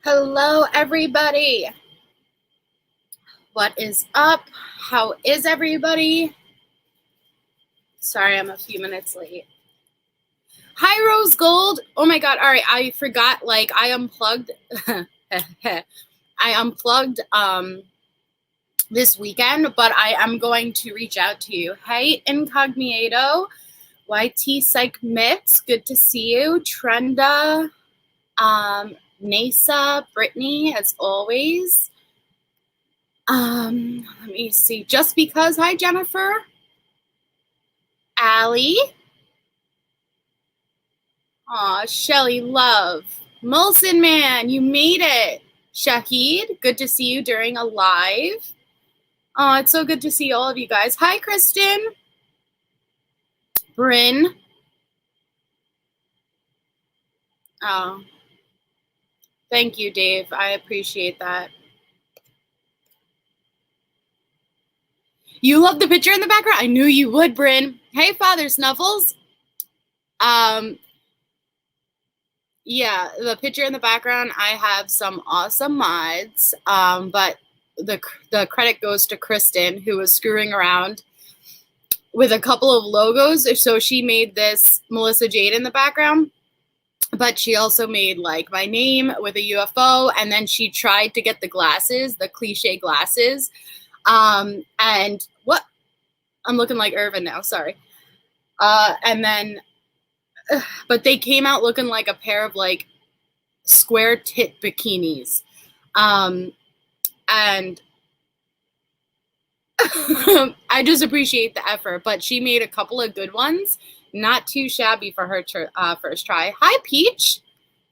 Hello, everybody. What is up? How is everybody? Sorry, I'm a few minutes late. Hi, Rose Gold. Oh my God. All right. I forgot, I unplugged. I unplugged this weekend, but I am going to reach out to you. Hey, Incognito. YT Psych Mix. Good to see you. Trenda. Nasa. Brittany, as always. Let me see. Just because. Hi, Jennifer. Allie. Aw, Shelly Love. Molson Man, you made it. Shahid, good to see you during a live. Oh, it's so good to see all of you guys. Hi, Kristen. Bryn. Oh, thank you, Dave. I appreciate that. You love the picture in the background? I knew you would, Bryn. Hey, Father Snuffles. Yeah, the picture in the background, I have some awesome mods, but the credit goes to Kristen, who was screwing around with a couple of logos. So she made this Melissa Jade in the background, but she also made like my name with a UFO, and then she tried to get the glasses, the cliche glasses, and what? I'm looking like Irvin now, sorry. And then, but they came out looking like a pair of like square tit bikinis. And I just appreciate the effort, but she made a couple of good ones. Not too shabby for her first try. Hi, Peach.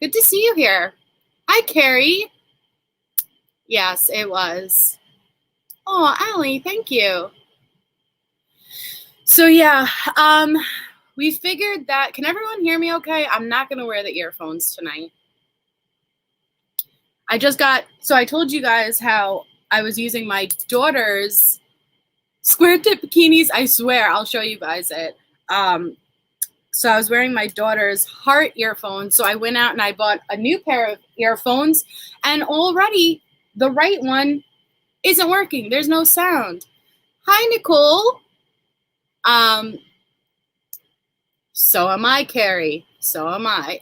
Good to see you here. Hi, Carrie. Yes, it was. Oh, Allie, thank you. So, yeah, we figured that, can everyone hear me okay? I'm not going to wear the earphones tonight. So I told you guys how I was using my daughter's square tip bikinis. I swear, I'll show you guys it. So I was wearing my daughter's heart earphones. So I went out and I bought a new pair of earphones, and already the right one isn't working. There's no sound. Hi, Nicole. So am I, Carrie. So am I.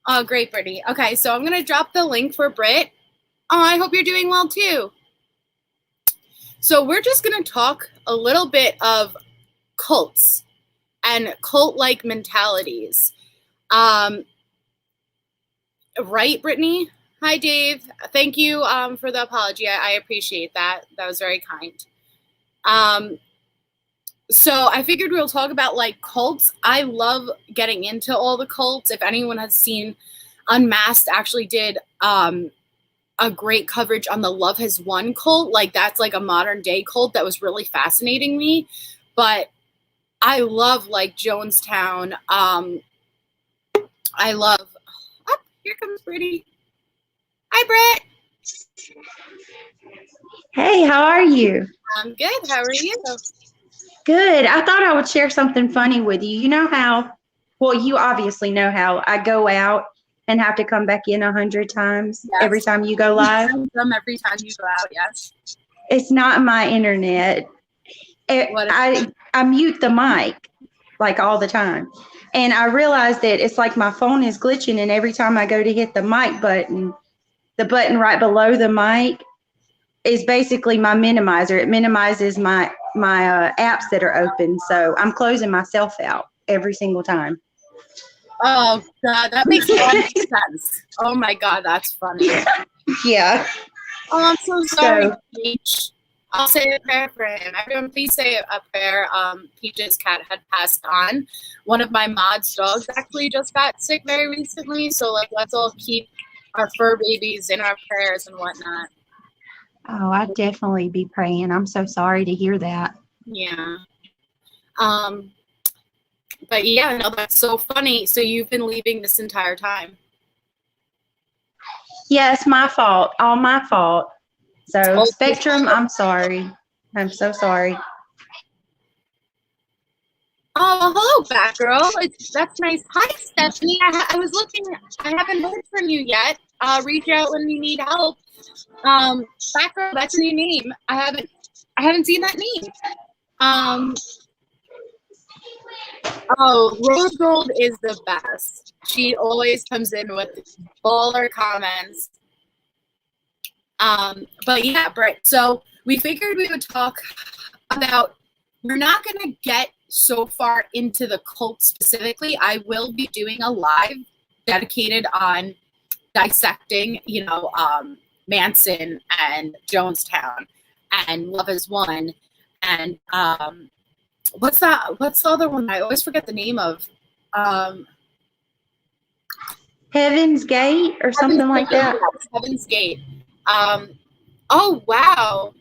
Oh, great, Brittany. Okay, so I'm going to drop the link for Britt. Oh, I hope you're doing well, too. So we're just going to talk a little bit of cults and cult-like mentalities. Right, Brittany? Hi, Dave. Thank you for the apology. I appreciate that. That was very kind. So I figured we'll talk about like cults. I love getting into all the cults. If anyone has seen Unmasked, actually did a great coverage on the Love Has Won cult. Like that's like a modern day cult that was really fascinating me. But I love like Jonestown. I love, oh, here comes Brittany. Hi, Britt. Hey, how are you? I'm good. How are you? Good. I thought I would share something funny with you. You know how, well, you obviously know how I go out and have to come back in 100 times every time you go live. Every time you go out, yes. It's not my internet. I mute the mic like all the time. And I realized that it's like my phone is glitching, and every time I go to hit the mic button, the button right below the mic is basically my minimizer. It minimizes my apps that are open. So I'm closing myself out every single time. Oh, God, that makes a lot of sense. Oh, my God, that's funny. Yeah. Oh, I'm so sorry, Peach. I'll say a prayer for him. Everyone, please say a prayer. Peach's cat had passed on. One of my mod's dogs actually just got sick very recently. So, like, let's all keep our fur babies in our prayers and whatnot. Oh, I'd definitely be praying. I'm so sorry to hear that. Yeah. But yeah, no, that's so funny. So you've been leaving this entire time. Yeah, it's my fault. All my fault. So Spectrum, I'm sorry. I'm so sorry. Oh, hello, Batgirl. That's nice. Hi, Stephanie. I was looking. I haven't heard from you yet. Reach out when you need help. Batgirl, that's a new name. I haven't seen that name. Oh, Rose Gold is the best. She always comes in with baller comments. But yeah, Britt. So we figured we would talk about. We're not going to get so far into the cult specifically. I will be doing a live dedicated on dissecting, Manson and Jonestown and Love Is One. And what's the other one? I always forget the name of. Heaven's Gate or something like that. Heaven's Gate. Oh, wow.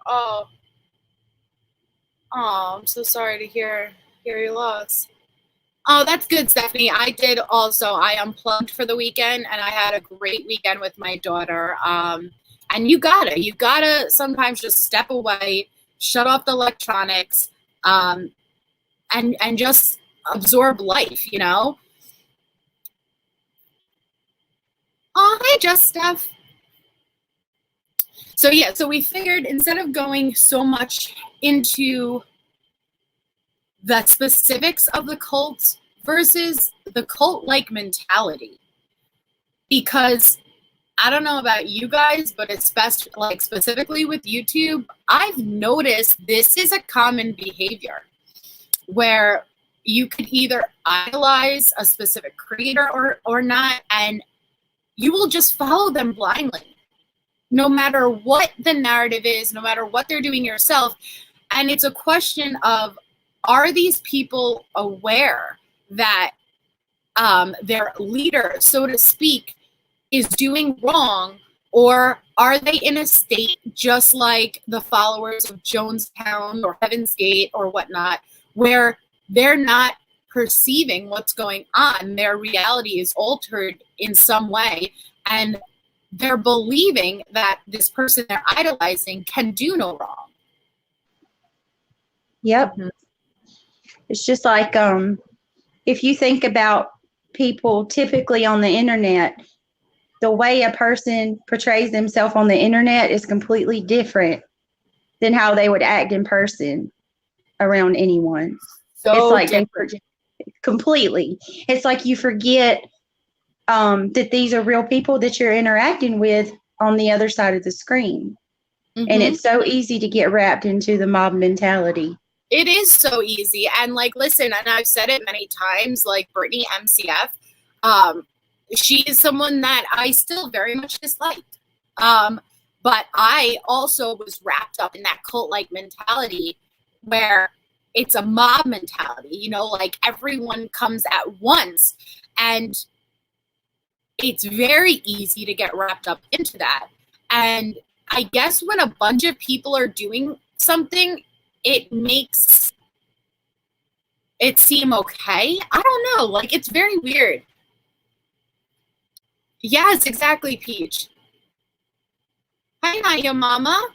Oh, I'm so sorry to hear your loss. Oh, that's good, Stephanie. I did also. I unplugged for the weekend, and I had a great weekend with my daughter. And you gotta sometimes just step away, shut off the electronics, and just absorb life, you know? Oh, hey, just Steph. So yeah, so we figured instead of going so much into the specifics of the cult versus the cult-like mentality, because I don't know about you guys, but especially like specifically with YouTube, I've noticed this is a common behavior where you could either idolize a specific creator or not, and you will just follow them blindly, no matter what the narrative is, no matter what they're doing yourself. And it's a question of, are these people aware that their leader, so to speak, is doing wrong, or are they in a state just like the followers of Jonestown or Heaven's Gate or whatnot, where they're not perceiving what's going on? Their reality is altered in some way, and they're believing that this person they're idolizing can do no wrong. Yep. Mm-hmm. It's just like if you think about people typically on the internet, the way a person portrays themselves on the internet is completely different than how they would act in person around anyone. So it's like different. Completely. It's like you forget that these are real people that you're interacting with on the other side of the screen. Mm-hmm. And it's so easy to get wrapped into the mob mentality. It is so easy. And like, listen, and I've said it many times, like Brittany MCF, she is someone that I still very much dislike. But I also was wrapped up in that cult-like mentality where it's a mob mentality, like everyone comes at once. And it's very easy to get wrapped up into that. And I guess when a bunch of people are doing something, it makes it seem okay. I don't know. Like, it's very weird. Yes, exactly, Peach. Hi, not your mama.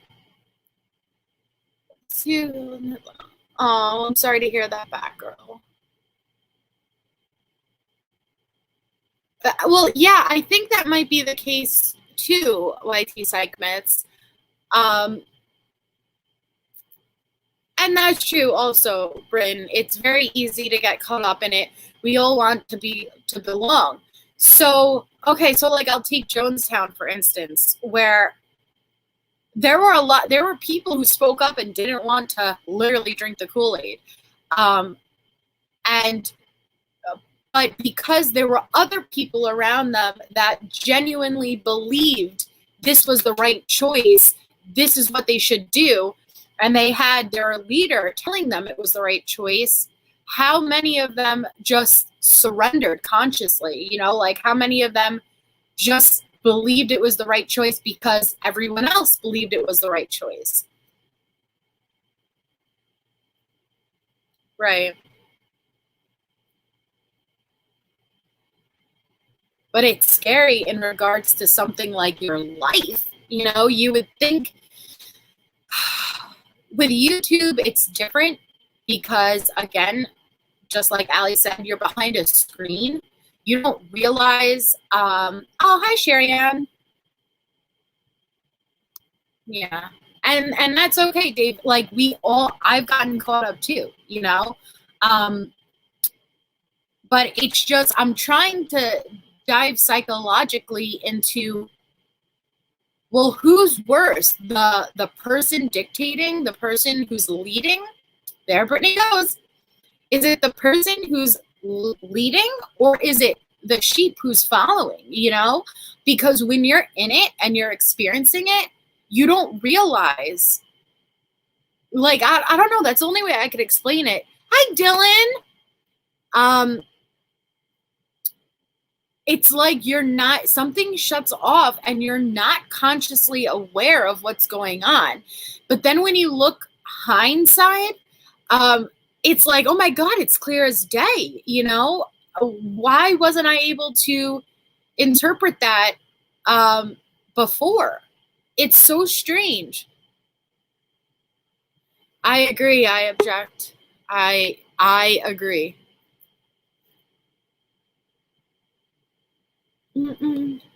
Oh, I'm sorry to hear that, Batgirl. Well, yeah, I think that might be the case too, YT Psychmits. And that's true also, Bryn. It's very easy to get caught up in it. We all want to belong. So, okay, so like I'll take Jonestown, for instance, where there were people who spoke up and didn't want to literally drink the Kool-Aid. But because there were other people around them that genuinely believed this was the right choice, this is what they should do, and they had their leader telling them it was the right choice, how many of them just surrendered consciously? Like how many of them just believed it was the right choice because everyone else believed it was the right choice? Right. But it's scary in regards to something like your life. You would think with YouTube, it's different because, again, just like Ali said, you're behind a screen. You don't realize, oh, hi, Sherry Ann. Yeah. And that's okay, Dave. Like I've gotten caught up too, you know? But it's just, I'm trying to dive psychologically into, well, who's worse? The person dictating, the person who's leading? There Brittany goes. Is it the person who's leading, or is it the sheep who's following, you know? Because when you're in it and you're experiencing it, you don't realize, like, I don't know, that's the only way I could explain it. Hi, Dylan. It's like you're not, something shuts off and you're not consciously aware of what's going on. But then when you look hindsight, it's like, oh my God, it's clear as day, you know? Why wasn't I able to interpret that before? It's so strange. I agree. I object. I agree.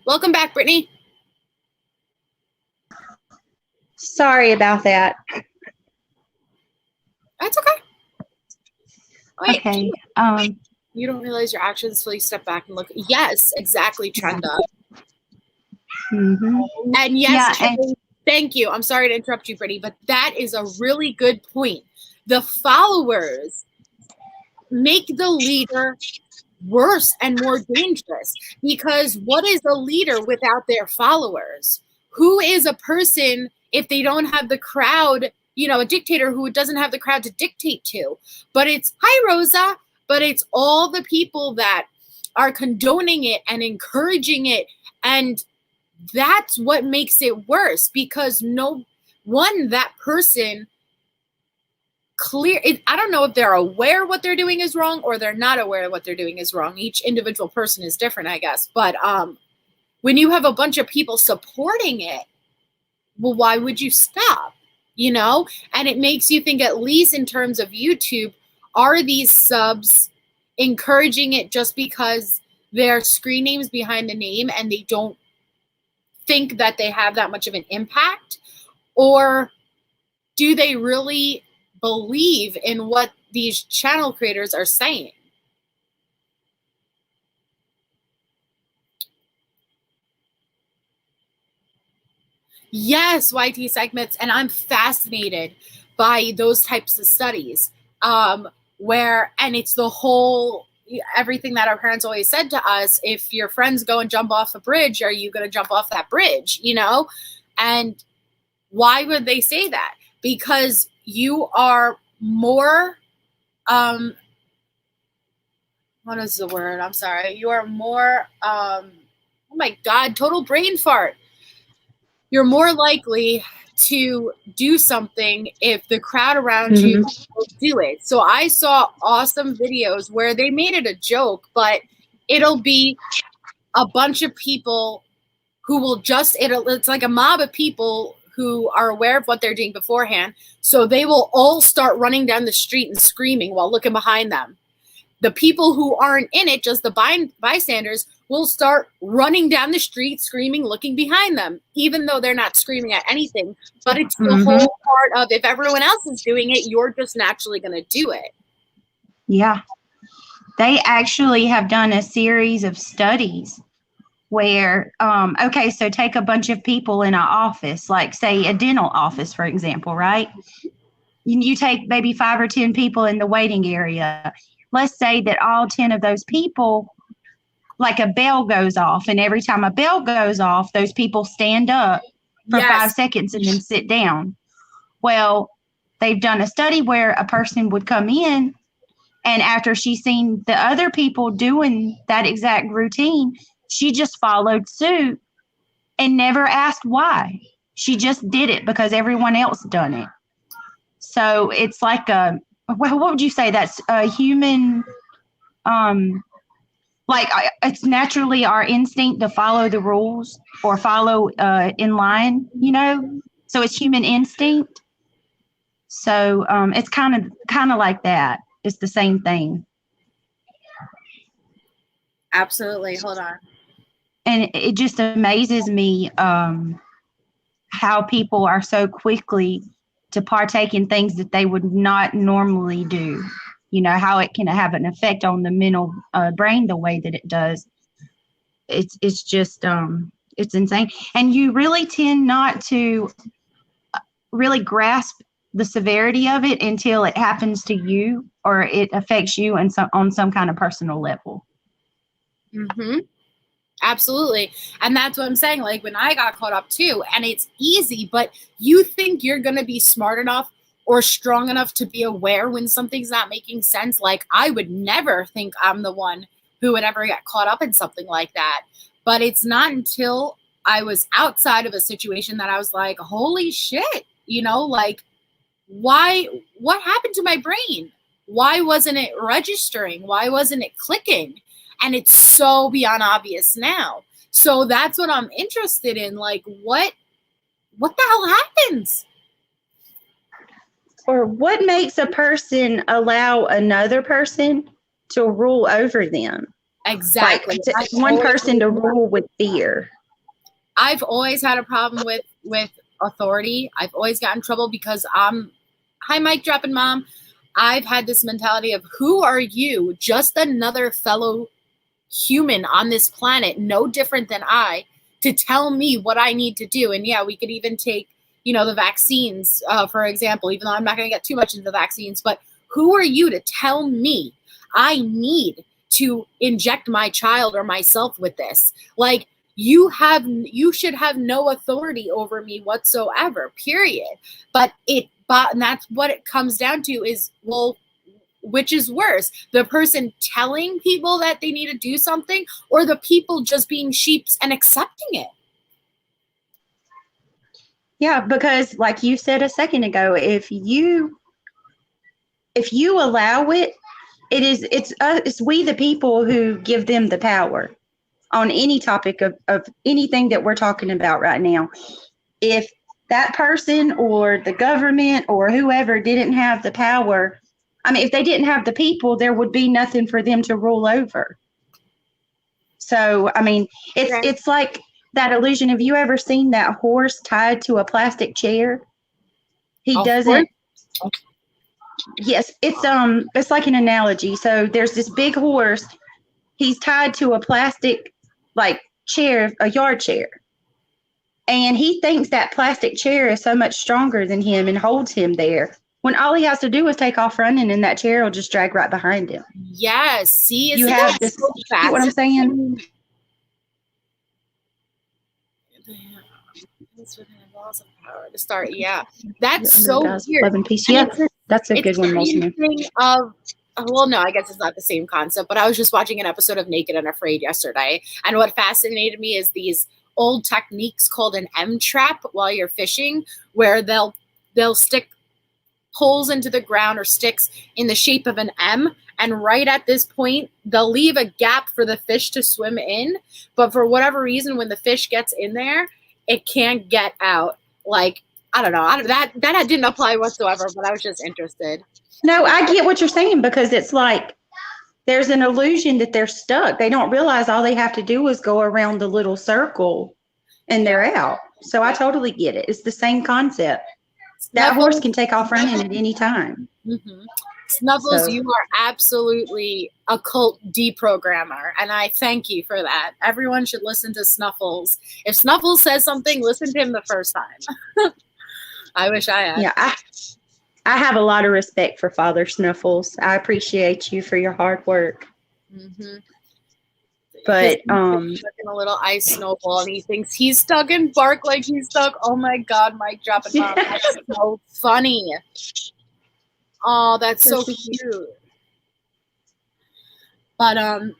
Welcome back, Brittany. Sorry about that. That's okay. Wait, okay. You don't realize your actions until you step back and look. Yes, exactly, Trenda. Mm-hmm. And yes, yeah, thank you. I'm sorry to interrupt you, Brittany, but that is a really good point. The followers make the leader worse and more dangerous, because what is a leader without their followers? Who is a person if they don't have the crowd, you know, a dictator who doesn't have the crowd to dictate to? But it's, hi, Rosa, but it's all the people that are condoning it and encouraging it. And that's what makes it worse, because that person I don't know if they're aware what they're doing is wrong or they're not aware of what they're doing is wrong. Each individual person is different, I guess. But when you have a bunch of people supporting it, well, why would you stop? You know? And it makes you think, at least in terms of YouTube, are these subs encouraging it just because they're screen names behind the name and they don't think that they have that much of an impact? Or do they really believe in what these channel creators are saying? Yes, YT segments, and I'm fascinated by those types of studies, where, and it's the whole, everything that our parents always said to us, if your friends go and jump off a bridge, are you going to jump off that bridge, you know? And why would they say that? Because you are more, what is the word? I'm sorry. You are more, oh my God, total brain fart. You're more likely to do something if the crowd around you will do it. So I saw awesome videos where they made it a joke, but it'll be a bunch of people who will just, it's like a mob of people who are aware of what they're doing beforehand. So they will all start running down the street and screaming while looking behind them. The people who aren't in it, just the bystanders, will start running down the street, screaming, looking behind them, even though they're not screaming at anything. But it's the whole part of, if everyone else is doing it, you're just naturally going to do it. Yeah. They actually have done a series of studies where, okay, so take a bunch of people in an office, like say a dental office, for example, right? You take maybe 5 or 10 people in the waiting area. Let's say that all 10 of those people, like a bell goes off, and every time a bell goes off, those people stand up for 5 seconds and then sit down. Well, they've done a study where a person would come in, and after she's seen the other people doing that exact routine, she just followed suit and never asked why. She just did it because everyone else done it. So it's like what would you say? That's a human, like it's naturally our instinct to follow the rules or follow in line, you know? So it's human instinct. So it's kind of like that. It's the same thing. Absolutely. Hold on. And it just amazes me how people are so quickly to partake in things that they would not normally do. You know, how it can have an effect on the mental brain the way that it does. It's just it's insane. And you really tend not to really grasp the severity of it until it happens to you or it affects you on some kind of personal level. Mm-hmm. Absolutely. And that's what I'm saying. Like when I got caught up too, and it's easy, but you think you're going to be smart enough or strong enough to be aware when something's not making sense. Like I would never think I'm the one who would ever get caught up in something like that. But it's not until I was outside of a situation that I was like, holy shit, you know, like what happened to my brain? Why wasn't it registering? Why wasn't it clicking? And it's so beyond obvious now. So that's what I'm interested in. Like, what the hell happens? Or what makes a person allow another person to rule over them? Exactly. Like one person to rule with fear. I've always had a problem with authority. I've always gotten in trouble because hi mic dropping mom. I've had this mentality of who are you? Just another fellow human on this planet, no different than I, to tell me what I need to do. And yeah, we could even take, you know, the vaccines, for example, even though I'm not going to get too much into the vaccines, but who are you to tell me I need to inject my child or myself with this? Like, you should have no authority over me whatsoever, period. But that's what it comes down to is, well, which is worse, the person telling people that they need to do something or the people just being sheeps and accepting it? Yeah, because like you said a second ago, if you allow it, it's we the people who give them the power on any topic of anything that we're talking about right now. If that person or the government or whoever didn't have the power, I mean, if they didn't have the people, there would be nothing for them to rule over. So, I mean, it's like that illusion. Have you ever seen that horse tied to a plastic chair? He doesn't. Yes, it's like an analogy. So there's this big horse. He's tied to a plastic like chair, a yard chair. And he thinks that plastic chair is so much stronger than him and holds him there, when all he has to do is take off running and that chair will just drag right behind him. Yes. See, you have this. So see what I'm saying? To start, yeah, that's so weird. 11 piece. Yeah, that's a good one. Well, no, I guess it's not the same concept, but I was just watching an episode of Naked and Afraid yesterday, and what fascinated me is these old techniques called an M trap while you're fishing, where they'll stick holes into the ground or sticks in the shape of an M, and right at this point they'll leave a gap for the fish to swim in, but for whatever reason when the fish gets in there it can't get out. Like, I don't know, that didn't apply whatsoever, but I was just interested. No, I get what you're saying, because it's like there's an illusion that they're stuck. They don't realize all they have to do is go around the little circle and they're out. So I totally get it. It's the same concept. That horse can take off running at any time. Mm-hmm. Snuffles, you are absolutely a cult deprogrammer, and I thank you for that. Everyone should listen to Snuffles. If Snuffles says something, listen to him the first time. I wish I had. Yeah, I have a lot of respect for Father Snuffles. I appreciate you for your hard work. Mm-hmm. But stuck in a little ice snowball, and he thinks he's stuck in bark like he's stuck. Oh my God, Mike dropping bomb. That's so funny. Oh, that's so cute. But I'm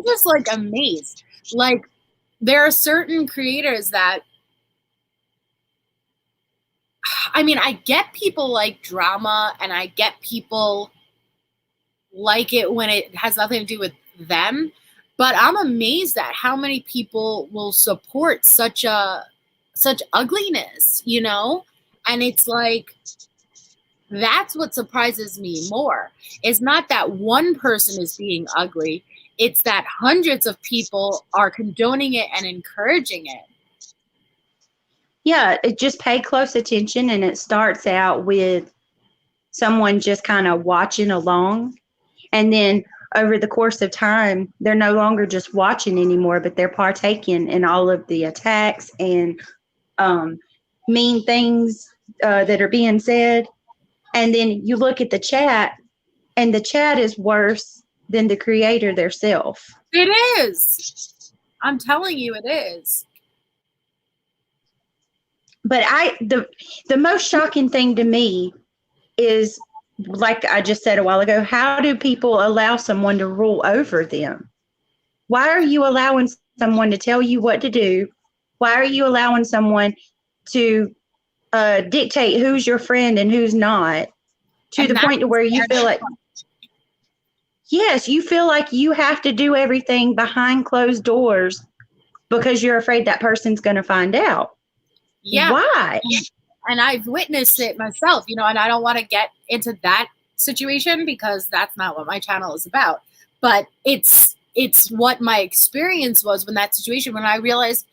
just like amazed. Like, there are certain creators that, I mean, I get people like drama, and I get people like it when it has nothing to do with them, but I'm amazed at how many people will support such ugliness, you know? And it's like, that's what surprises me more. It's not that one person is being ugly. It's that hundreds of people are condoning it and encouraging it. Yeah, it just pay close attention, and it starts out with someone just kind of watching along, and then over the course of time, they're no longer just watching anymore, but they're partaking in all of the attacks and mean things that are being said. And then you look at the chat, and the chat is worse than the creator theirself. It is. I'm telling you, it is. But the most shocking thing to me is, like I just said a while ago, how do people allow someone to rule over them? Why are you allowing someone to tell you what to do? Why are you allowing someone to dictate who's your friend and who's not, to the point to where you feel like, yes, you feel like you have to do everything behind closed doors because you're afraid that person's going to find out. Yeah. Why? And I've witnessed it myself, and I don't want to get into that situation because that's not what my channel is about. But it's what my experience was when that situation, when I realized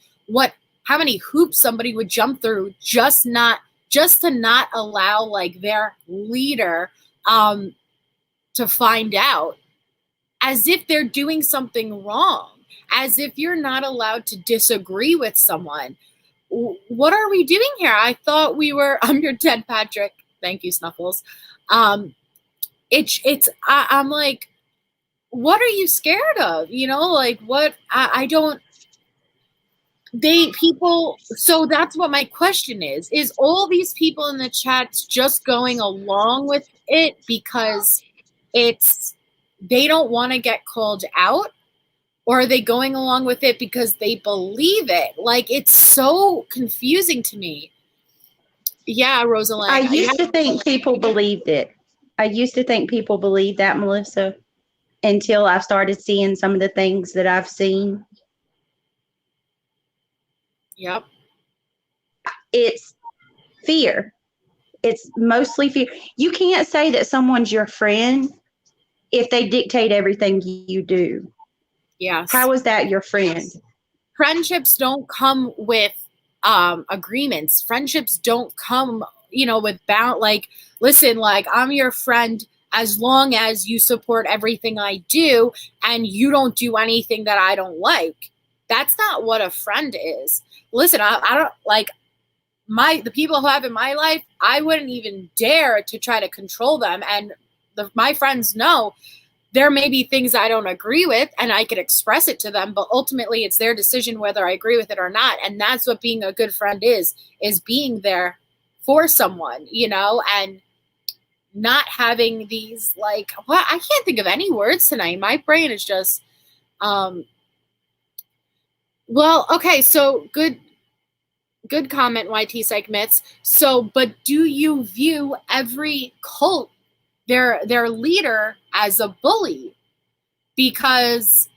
how many hoops somebody would jump through just to not allow like their leader to find out, as if they're doing something wrong, as if you're not allowed to disagree with someone. What are we doing here? I thought we were, I'm your Ted Patrick. Thank you, Snuffles. I'm like, what are you scared of? Like what, I don't, so that's what my question is all these people in the chats just going along with it because they don't want to get called out? Or are they going along with it because they believe it? Like, it's so confusing to me. Yeah, Rosalind. I used to think people believed it. I used to think people believed that, Melissa, until I started seeing some of the things that I've seen. Yep. It's fear. It's mostly fear. You can't say that someone's your friend if they dictate everything you do. Yes. How is that your friend? Friendships don't come with agreements. Friendships don't come, with like, listen, like, I'm your friend as long as you support everything I do and you don't do anything that I don't like. That's not what a friend is. Listen, I don't like the people who have in my life, I wouldn't even dare to try to control them. And my friends know there may be things I don't agree with and I could express it to them, but ultimately it's their decision whether I agree with it or not. And that's what being a good friend is being there for someone, and not having these like, well, I can't think of any words tonight. My brain is just, well, okay. So good comment, YT Psych Myths. So, but do you view every cult, their leader, as a bully? Because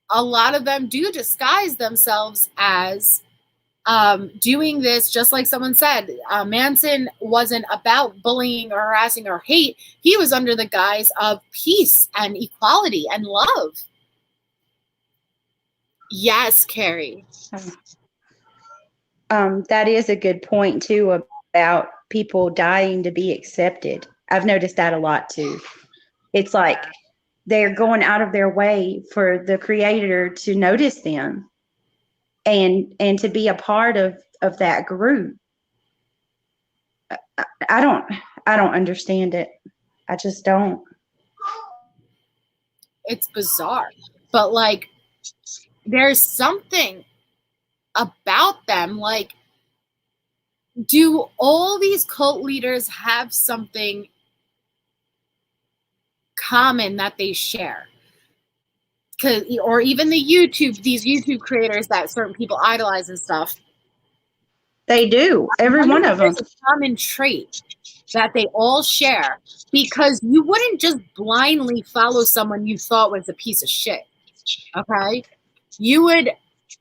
a lot of them do disguise themselves as doing this, just like someone said. Manson wasn't about bullying or harassing or hate. He was under the guise of peace and equality and love. Yes, Carrie. That is a good point, too, about people dying to be accepted. I've noticed that a lot, too. It's like they're going out of their way for the creator to notice them and to be a part of that group. I don't understand it. I just don't. It's bizarre. But like, there's something about them. Like, do all these cult leaders have something common that they share? Or even these YouTube creators that certain people idolize and stuff. They do. Every one of them. There's a common trait that they all share, because you wouldn't just blindly follow someone you thought was a piece of shit. Okay? You would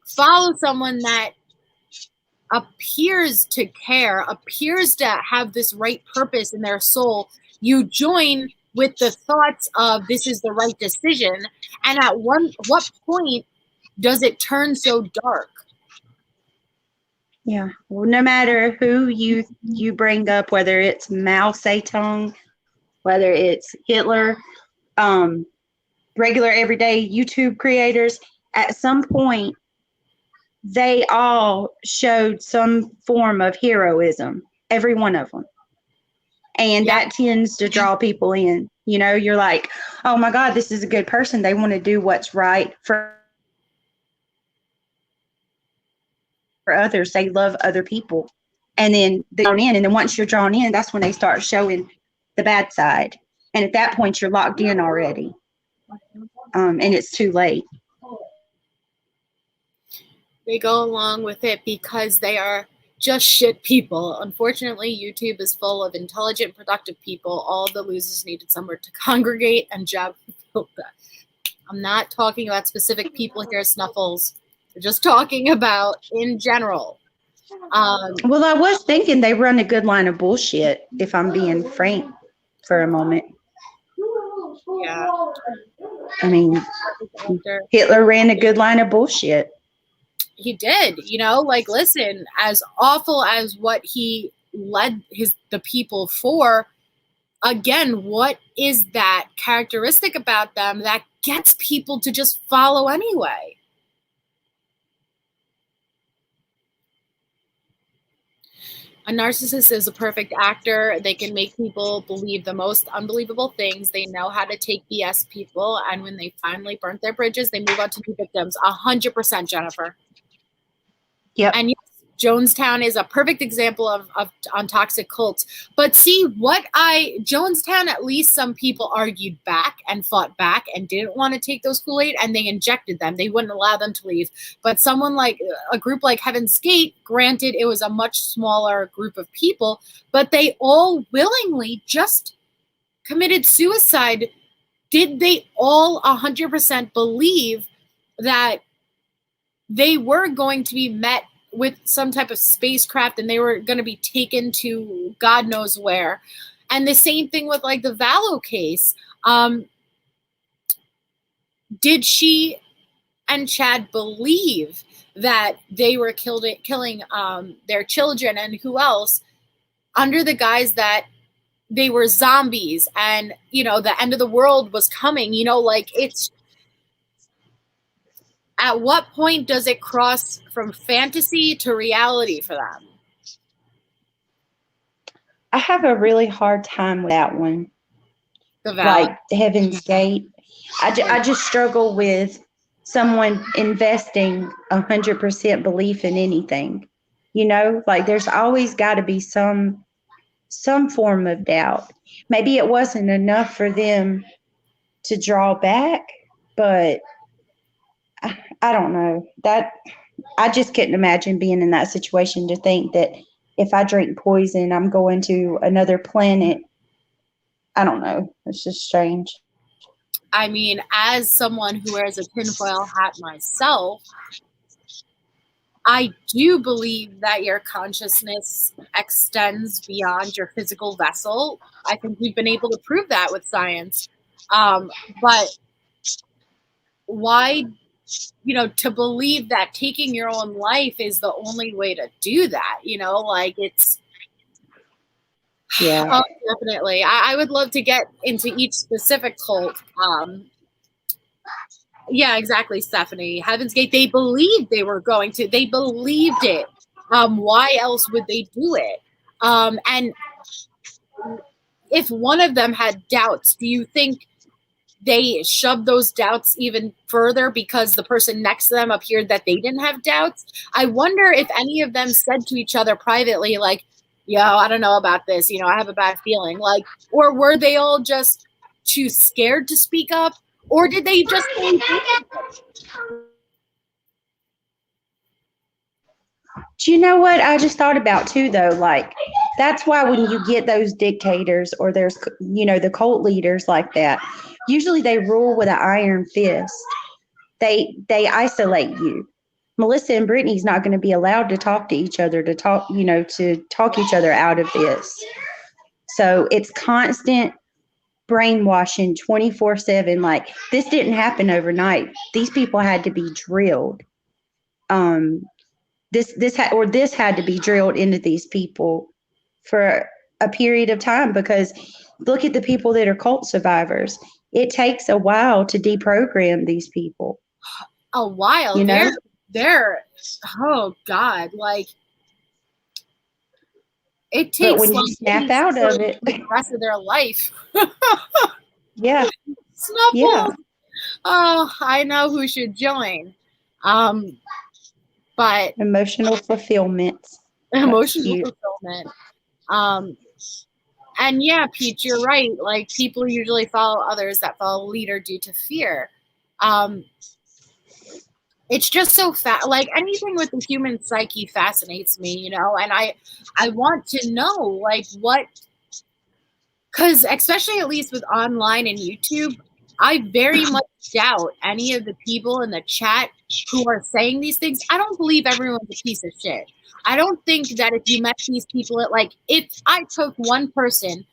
follow someone that appears to care, appears to have this right purpose in their soul, you join with the thoughts of this is the right decision. And at what point does it turn so dark? Yeah. Well, no matter who you bring up, whether it's Mao Zedong, whether it's Hitler, um, regular everyday YouTube creators, at some point they all showed some form of heroism, every one of them. And Yeah. that tends to draw people in. You know, you're like, oh my God, this is a good person. They want to do what's right for others. They love other people. And then they're drawn in. And then once you're drawn in, that's when they start showing the bad side. And at that point, you're locked in already. And it's too late. They go along with it because they are just shit people. Unfortunately, YouTube is full of intelligent, productive people. All the losers needed somewhere to congregate and jab. I'm not talking about specific people here, Snuffles. We're just talking about in general. Well, I was thinking they run a good line of bullshit, if I'm being frank for a moment. Yeah. I mean, Hitler ran a good line of bullshit. He did, you know, like, listen, as awful as what he led the people for, again, what is that characteristic about them that gets people to just follow anyway? A narcissist is a perfect actor. They can make people believe the most unbelievable things. They know how to take BS people, and when they finally burnt their bridges, they move on to new victims. 100%, Jennifer. Yep. And yes, Jonestown is a perfect example of on toxic cults. But see, Jonestown, at least some people argued back and fought back and didn't want to take those Kool-Aid, and they injected them. They wouldn't allow them to leave. But someone like a group like Heaven's Gate, granted, it was a much smaller group of people, but they all willingly just committed suicide. Did they all 100% believe that they were going to be met with some type of spacecraft and they were going to be taken to God knows where? And the same thing with like the Vallow case. Did she and Chad believe that they were killing their children and who else under the guise that they were zombies and, you know, the end of the world was coming? You know, like, it's, at what point does it cross from fantasy to reality for them? I have a really hard time with that one. Like Heaven's Gate. I just struggle with someone investing 100% belief in anything. You know, like there's always got to be some form of doubt. Maybe it wasn't enough for them to draw back, but I don't know. That I just couldn't imagine being in that situation, to think that if I drink poison, I'm going to another planet. I don't know. It's just strange. I mean, as someone who wears a tinfoil hat myself, I do believe that your consciousness extends beyond your physical vessel. I think we've been able to prove that with science. But why, you know, to believe that taking your own life is the only way to do that, you know, like, it's, yeah. Oh, definitely. I would love to get into each specific cult. Yeah, exactly, Stephanie. Heaven's Gate, they believed they were going to. They believed it. Why else would they do it? And if one of them had doubts, do you think they shoved those doubts even further because the person next to them appeared that they didn't have doubts? I wonder if any of them said to each other privately, like, yo, I don't know about this, you know, I have a bad feeling. Like, or were they all just too scared to speak up? Or did they just say, do you know what I just thought about too, though? Like, that's why when you get those dictators or there's, you know, the cult leaders like that, usually they rule with an iron fist. They isolate you. Melissa and Brittany's not going to be allowed to talk to each other, to talk, to talk each other out of this. So it's constant brainwashing 24/7. Like, this didn't happen overnight. These people had to be drilled. This had to be drilled into these people for a period of time, because look at the people that are cult survivors. It takes a while to deprogram these people. A while. They're oh God, like it takes. But when you snap out of it, the rest of their life. Yeah. Snuffles. Yeah. Oh, I know who should join. But emotional fulfillment. Emotional fulfillment. And yeah, Peach, you're right. Like, people usually follow others that follow a leader due to fear. It's just so like, anything with the human psyche fascinates me, and I want to know, like, what, because especially at least with online and YouTube, I very much doubt any of the people in the chat who are saying these things. I don't believe everyone's a piece of shit. I don't think that if you met these people, if I took one person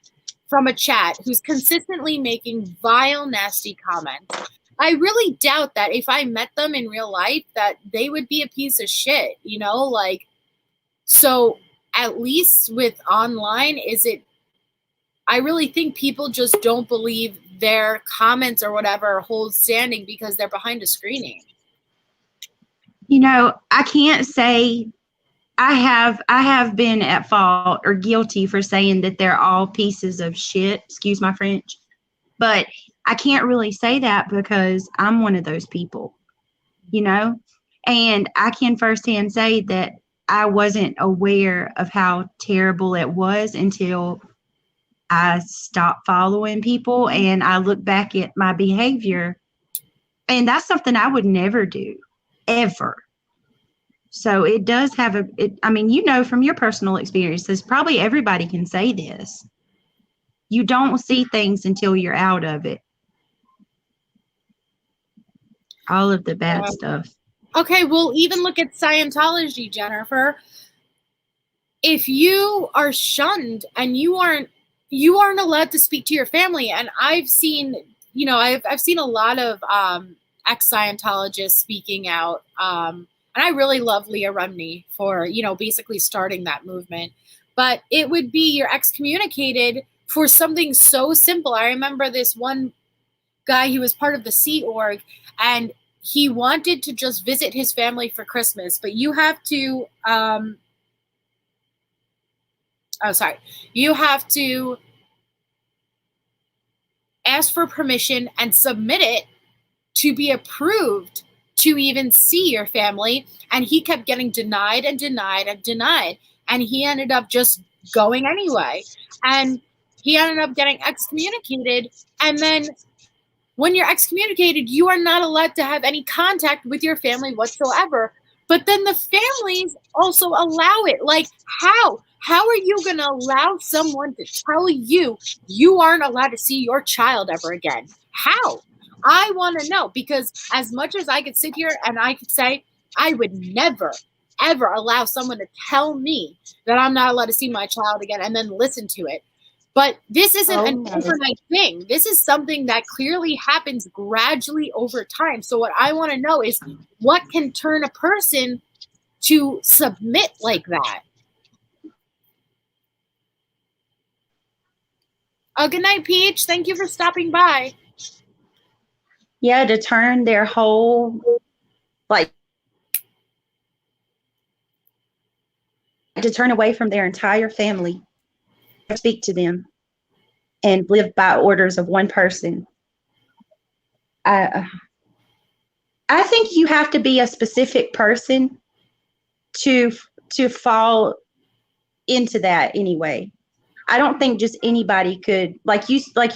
from a chat who's consistently making vile, nasty comments, I really doubt that if I met them in real life that they would be a piece of shit, so at least with online, I really think people just don't believe their comments or whatever hold standing because they're behind a screening. I can't say I have been at fault or guilty for saying that they're all pieces of shit, excuse my French, but I can't really say that because I'm one of those people, and I can firsthand say that I wasn't aware of how terrible it was until I stopped following people and I look back at my behavior, and that's something I would never do, ever. So it does have from your personal experiences, probably everybody can say this. You don't see things until you're out of it. All of the bad stuff. Okay, we'll even look at Scientology, Jennifer. If you are shunned and you aren't allowed to speak to your family, and I've seen, I've seen a lot of ex-Scientologists speaking out, and I really love Leah Remini for, basically starting that movement. But it would be you're excommunicated for something so simple. I remember this one guy, he was part of the Sea Org, and he wanted to just visit his family for Christmas, but you have to, you have to ask for permission and submit it to be approved to even see your family. And he kept getting denied and denied and denied. And he ended up just going anyway. And he ended up getting excommunicated. And then when you're excommunicated, you are not allowed to have any contact with your family whatsoever. But then the families also allow it. Like, how? How are you going to allow someone to tell you you aren't allowed to see your child ever again? How? I want to know, because as much as I could sit here and I could say, I would never, ever allow someone to tell me that I'm not allowed to see my child again and then listen to it. But this isn't an overnight thing. This is something that clearly happens gradually over time. So what I want to know is what can turn a person to submit like that? Oh, good night, Peach. Thank you for stopping by. Yeah, to turn their whole, to turn away from their entire family, speak to them, and live by orders of one person. I think you have to be a specific person to fall into that anyway. I don't think just anybody could, like you said.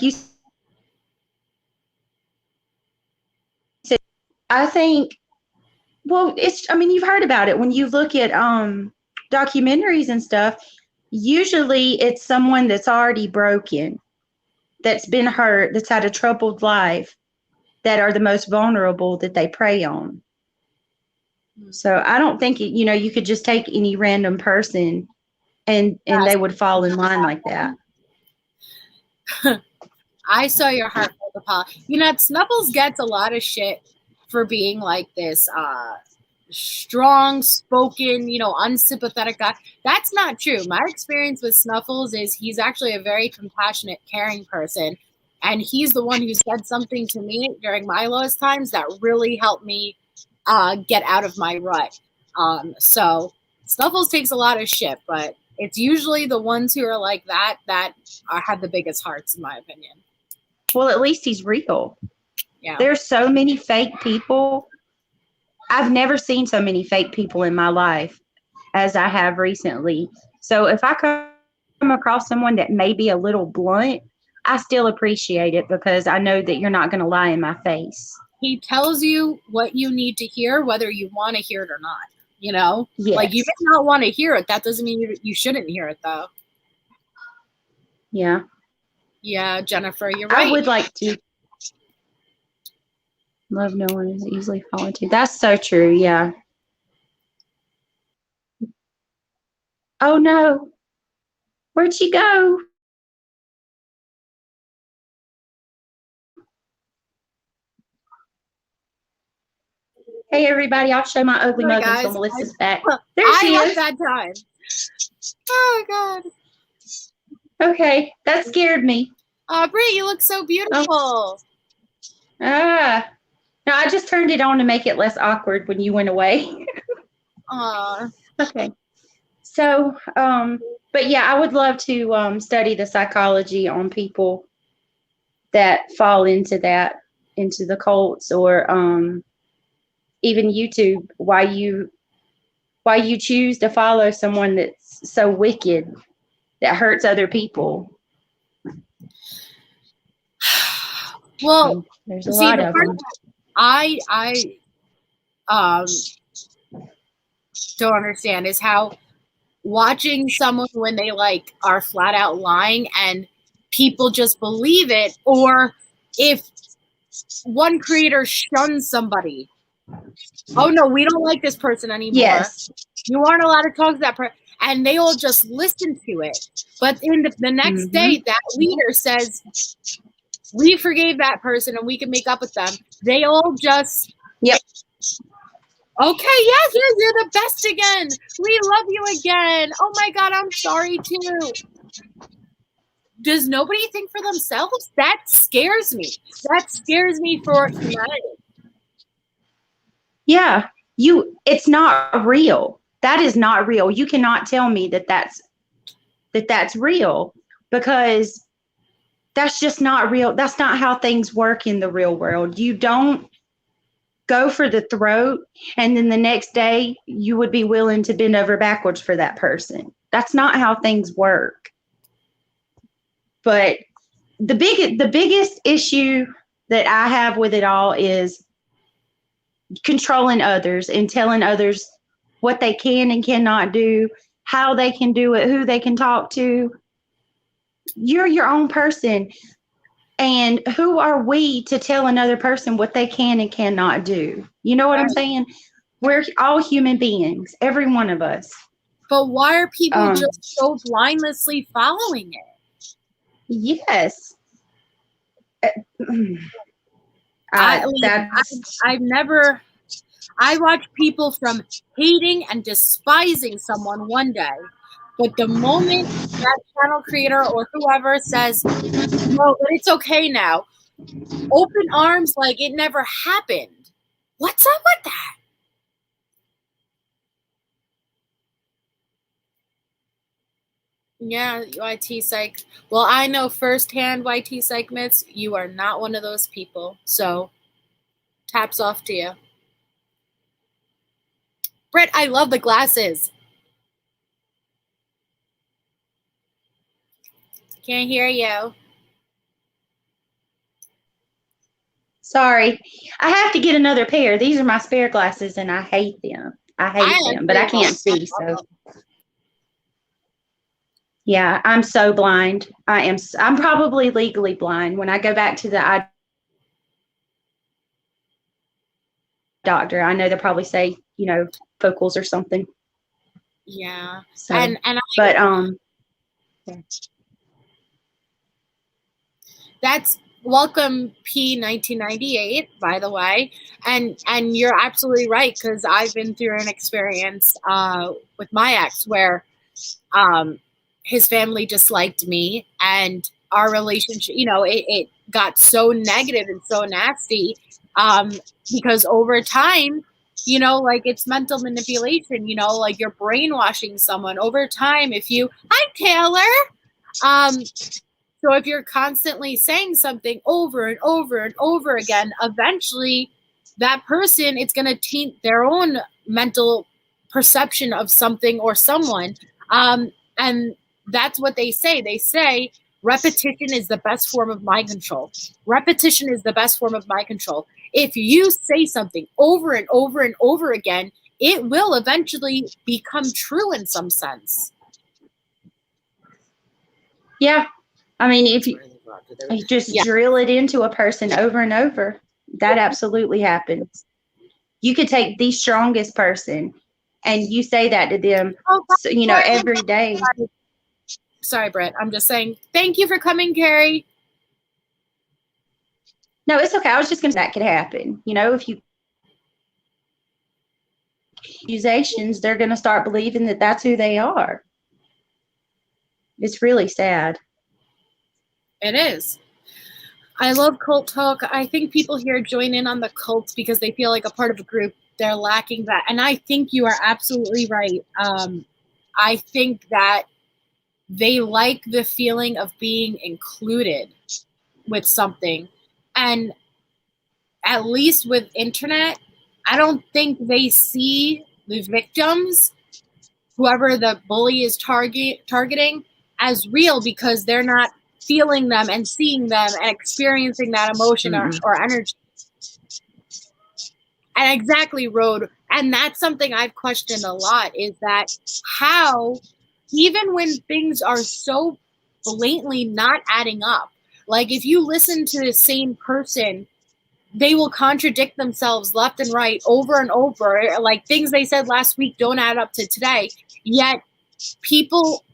I think, well, you've heard about it when you look at documentaries and stuff. Usually it's someone that's already broken, that's been hurt, that's had a troubled life, that are the most vulnerable that they prey on. So I don't think you could just take any random person and they would fall in line like that. I saw your heartfelt apology. Snuffles gets a lot of shit for being like this strong spoken, unsympathetic guy. That's not true. My experience with Snuffles is he's actually a very compassionate, caring person. And he's the one who said something to me during my lowest times that really helped me get out of my rut. So Snuffles takes a lot of shit, but it's usually the ones who are like that have the biggest hearts, in my opinion. Well, at least he's real. Yeah. There's so many fake people. I've never seen so many fake people in my life as I have recently. So if I come across someone that may be a little blunt, I still appreciate it because I know that you're not going to lie in my face. He tells you what you need to hear, whether you want to hear it or not. Yes. Like you may not want to hear it. That doesn't mean you shouldn't hear it, though. Yeah. Yeah, Jennifer, you're right. I would like to. Love no one is easily fallen to. That's so true. Yeah. Oh no. Where'd she go? Hey everybody, I'll show my ugly mug until Melissa's back. There she is. That time. Oh my god. Okay, that scared me. Brie, you look so beautiful. Oh. No, I just turned it on to make it less awkward when you went away. Okay. So, but yeah, I would love to study the psychology on people that fall into the cults, or even YouTube, why you choose to follow someone that's so wicked that hurts other people. Well, there's a lot of them. I don't understand is how watching someone when they like are flat out lying and people just believe it, or if one creator shuns somebody. Oh no, we don't like this person anymore. Yes. You aren't allowed to talk to that person. And they all just listen to it. But in the next day, that leader says, we forgave that person and we can make up with them. They all just, yep. Okay, yes, you're the best again. We love you again. Oh my God, I'm sorry too. Does nobody think for themselves? That scares me. That scares me for humanity. Yeah, it's not real. That is not real. You cannot tell me that that's real, because that's just not real. That's not how things work in the real world. You don't go for the throat and then the next day you would be willing to bend over backwards for that person. That's not how things work. But the biggest issue that I have with it all is controlling others and telling others what they can and cannot do, how they can do it, who they can talk to. You're your own person. And who are we to tell another person what they can and cannot do? You know what I'm saying? We're all human beings, every one of us. But why are people just so blindlessly following it? Yes. I watch people from hating and despising someone one day, but the moment that channel creator or whoever says, no, but it's okay now, open arms like it never happened. What's up with that? Yeah, YT Psych. Well, I know firsthand, YT Psych Myths, you are not one of those people. So, taps off to you. Brett, I love the glasses. Can't hear you. Sorry. I have to get another pair. These are my spare glasses and I hate them. I hate them, but I can't see, so. Yeah, I'm so blind. I'm probably legally blind. When I go back to the eye doctor, I know they'll probably say, focals or something. Yeah. So, and but that's welcome P 1998, by the way. And you're absolutely right, because I've been through an experience with my ex where his family disliked me, and our relationship, it got so negative and so nasty, because over time, like, it's mental manipulation, like you're brainwashing someone over time. If you, hi Taylor, so if you're constantly saying something over and over and over again, eventually that person, it's going to taint their own mental perception of something or someone. And that's what they say. They say repetition is the best form of mind control. Repetition is the best form of mind control. If you say something over and over and over again, it will eventually become true in some sense. Yeah. I mean, if you just drill it into a person over and over, that absolutely happens. You could take the strongest person and you say that to them, every day. Sorry, Brett. I'm just saying, thank you for coming, Carrie. No, it's okay. I was just going to say that could happen. If you accusations, they're going to start believing that that's who they are. It's really sad. It is. I love cult talk. I think people here join in on the cults because they feel like a part of a group. They're lacking that. And I think you are absolutely right. I think that they like the feeling of being included with something. And at least with internet, I don't think they see the victims, whoever the bully is targeting, as real, because they're not feeling them and seeing them and experiencing that emotion or energy. And exactly, Road. And that's something I've questioned a lot, is that how, even when things are so blatantly not adding up, like if you listen to the same person, they will contradict themselves left and right over and over. Like things they said last week don't add up to today. Yet people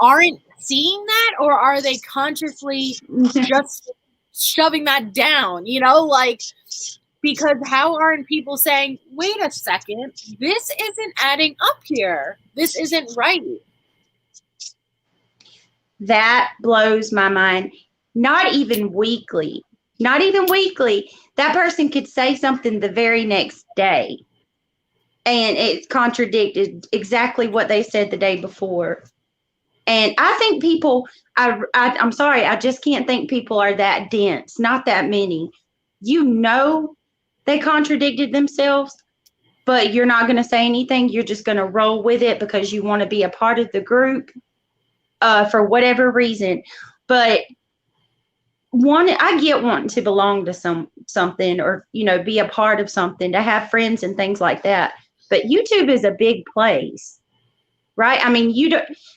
aren't seeing that, or are they consciously just shoving that down? Like, because how aren't people saying, wait a second, this isn't adding up here. This isn't right. That blows my mind. Not even weekly. That person could say something the very next day, and it contradicted exactly what they said the day before. And I think people, I'm sorry, I just can't think people are that dense. Not that many. They contradicted themselves, but you're not going to say anything. You're just going to roll with it because you want to be a part of the group for whatever reason. But I get wanting to belong to something, or be a part of something, to have friends and things like that. But YouTube is a big place, right? I mean,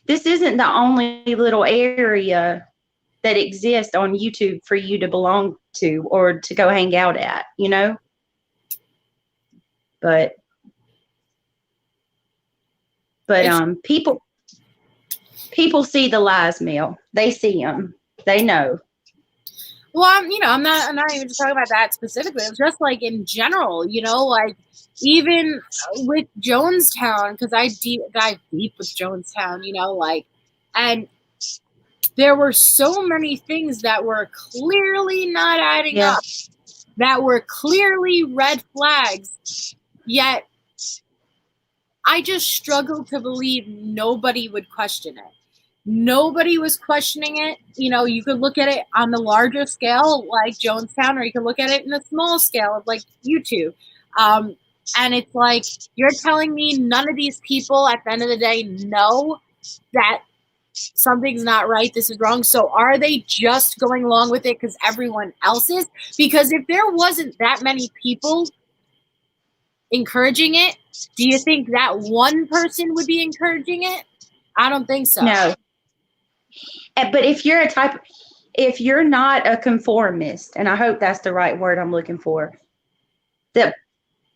this isn't the only little area that exists on YouTube for you to belong to or to go hang out at, But people see the lies, Mel. They see them. They know. Well, I'm not even just talking about that specifically. It's just like in general, like even with Jonestown, because I dive deep with Jonestown, like, and there were so many things that were clearly not adding up, that were clearly red flags, yet I just struggle to believe nobody would question it. Nobody was questioning it. You could look at it on the larger scale, like Jonestown, or you could look at it in a small scale of like YouTube. And it's like, you're telling me none of these people at the end of the day know that something's not right, this is wrong. So are they just going along with it because everyone else is? Because if there wasn't that many people encouraging it, do you think that one person would be encouraging it? I don't think so. No. But if you're not a conformist, and I hope that's the right word I'm looking for, that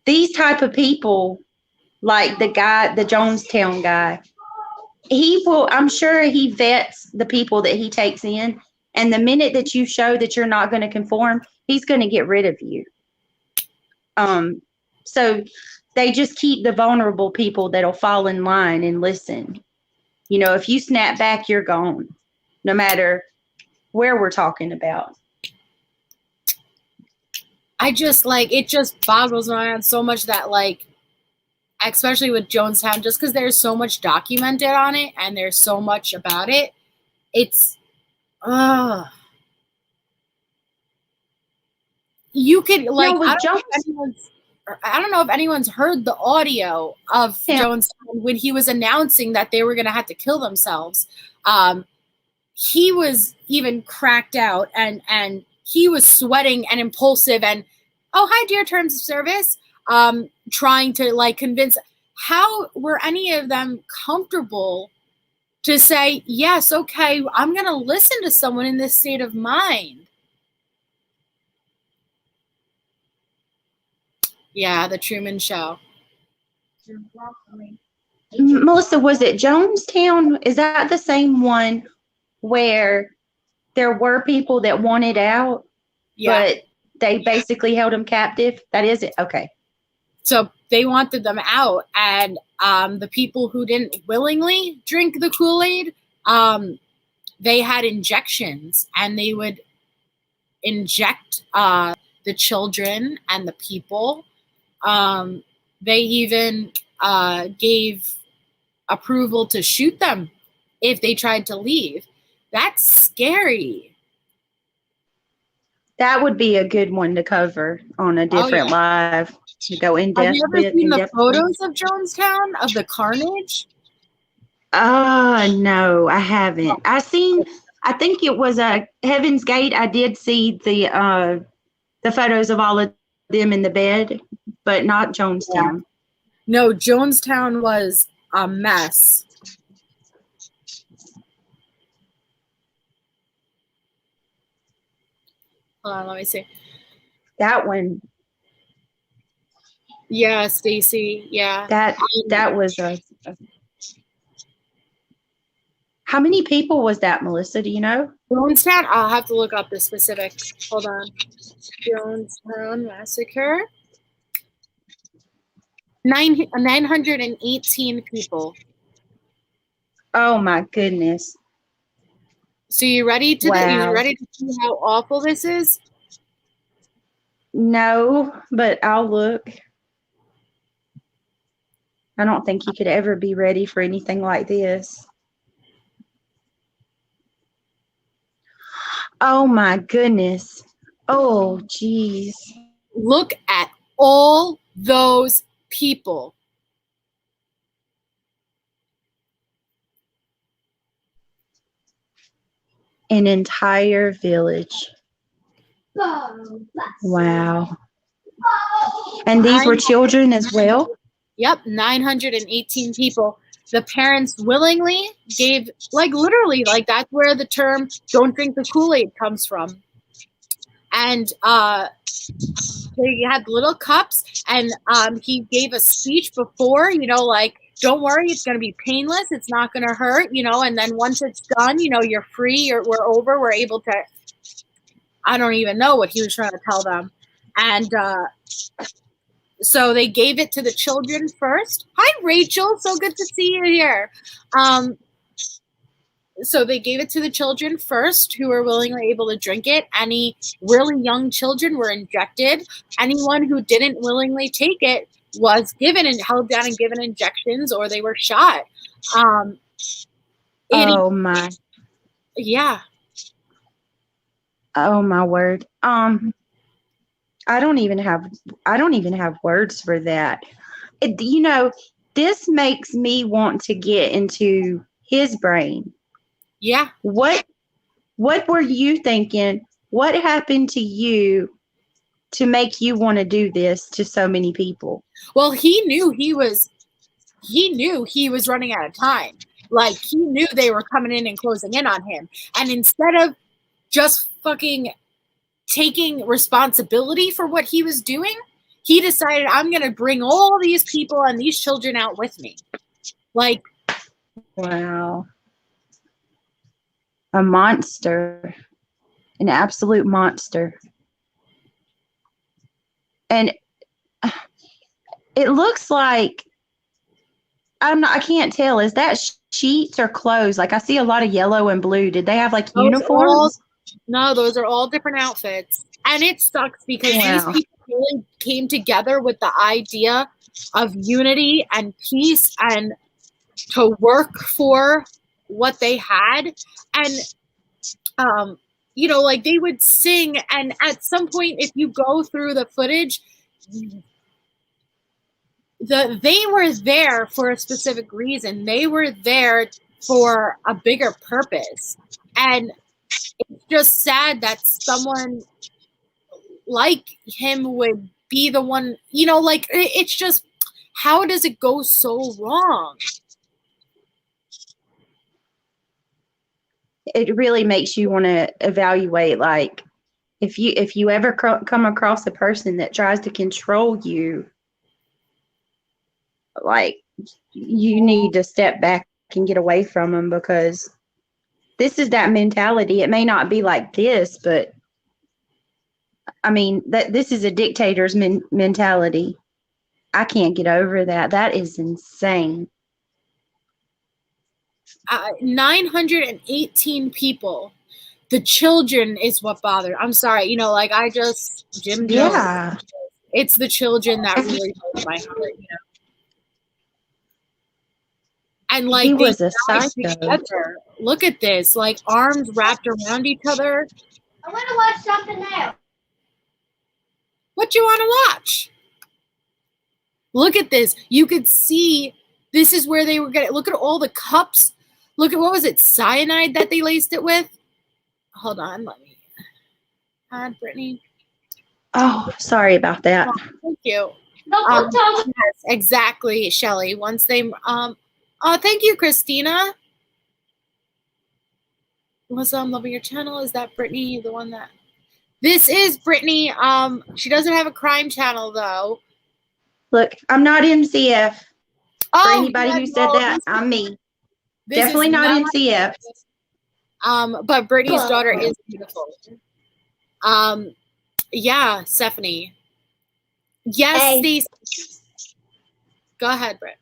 these type of people like the guy, the Jonestown guy. He will, I'm sure he vets the people that he takes in. And the minute that you show that you're not going to conform, he's going to get rid of you. So they just keep the vulnerable people that'll fall in line and listen. You know, if you snap back, you're gone, no matter where we're talking about. I just like, it just boggles my mind so much that, like, especially with Jonestown, just because there's so much documented on it and there's so much about it, it's, you could, like, No, I don't know if anyone's heard the audio of Jonestown when he was announcing that they were going to have to kill themselves. He was even cracked out, and he was sweating and impulsive and, oh, hi, dear, terms of service, trying to, like, convince. How were any of them comfortable to say, yes, okay, I'm going to listen to someone in this state of mind? Yeah, the Truman Show. Melissa, was it Jonestown? Is that the same one where there were people that wanted out, but they basically held them captive? That is it? Okay. So they wanted them out, and the people who didn't willingly drink the Kool-Aid, they had injections, and they would inject the children and the people. They even gave approval to shoot them if they tried to leave. That's scary. That would be a good one to cover on a different live, to go in depth. Have you ever seen the photos of Jonestown, of the carnage? No, I haven't. I think it was a Heaven's Gate. I did see the photos of all of them in the bed, but not Jonestown. Yeah. No, Jonestown was a mess. Hold on, let me see. That one. Yeah, Stacy. Yeah. That was a. How many people was that, Melissa? Do you know? Jonestown? I'll have to look up the specific. Hold on. Jonestown Massacre. 918 people. Oh my goodness. So you ready to see how awful this is? No, but I'll look. I don't think you could ever be ready for anything like this. Oh my goodness. Oh, geez. Look at all those people. An entire village. Wow. And these were children as well? Yep, 918 people. The parents willingly gave, like, literally, like, that's where the term "don't drink the Kool-Aid" comes from. And they had little cups, and he gave a speech before, you know, like, don't worry, it's going to be painless, it's not going to hurt, you know, and then once it's done, you know, you're free, we're over, we're able to, I don't even know what he was trying to tell them. And so they gave it to the children first. Hi, Rachel. So good to see you here. So they gave it to the children first who were willingly able to drink it. Any really young children were injected. Anyone who didn't willingly take it was given and held down and given injections, or they were shot. Oh my. Yeah. Oh my word. I don't even have words for that. You know, this makes me want to get into his brain. Yeah. What were you thinking? What happened to you to make you want to do this to so many people? Well, he knew he was running out of time. Like, he knew they were coming in and closing in on him. And instead of just fucking taking responsibility for what he was doing, he decided, I'm going to bring all these people and these children out with me. Like, wow. A monster. An absolute monster. And it looks like, I can't tell. Is that sheets or clothes? Like I see a lot of yellow and blue. Did they have like uniforms? No, those are all different outfits. And it sucks because these people really came together with the idea of unity and peace and to work for what they had. And, you know, like they would sing. And at some point, if you go through the footage, they were there for a specific reason. They were there for a bigger purpose. And it's just sad that someone like him would be the one, you know, like it's just, how does it go so wrong? It really makes you want to evaluate, like, if you ever come across a person that tries to control you, like, you need to step back and get away from them, because this is that mentality. It may not be like this, but I mean, this is a dictator's mentality. I can't get over that. That is insane. 918 people. The children is what bothered. I'm sorry, you know, like Jim Jones. Yeah. It's the children that really broke my heart, you know. And like he was a psycho. Together. Look at this, like arms wrapped around each other. I want to watch something else. What you want to watch? Look at this. You could see this is where they were getting. Look at all the cups. Look at, what was it, cyanide that they laced it with? Hold on, let me add Brittany. Oh, sorry about that. Oh, thank you. Yes, exactly, Shelly. Once they oh, thank you, Christina. Melissa, I'm loving your channel. Is that Brittany, the one that? This is Brittany. She doesn't have a crime channel though. Look, I'm not MCF. Oh, for anybody who said that, I'm me. Definitely not MCF. But Brittany's daughter is beautiful. Yeah, Stephanie. Yes, Stacey. Go ahead, Britt.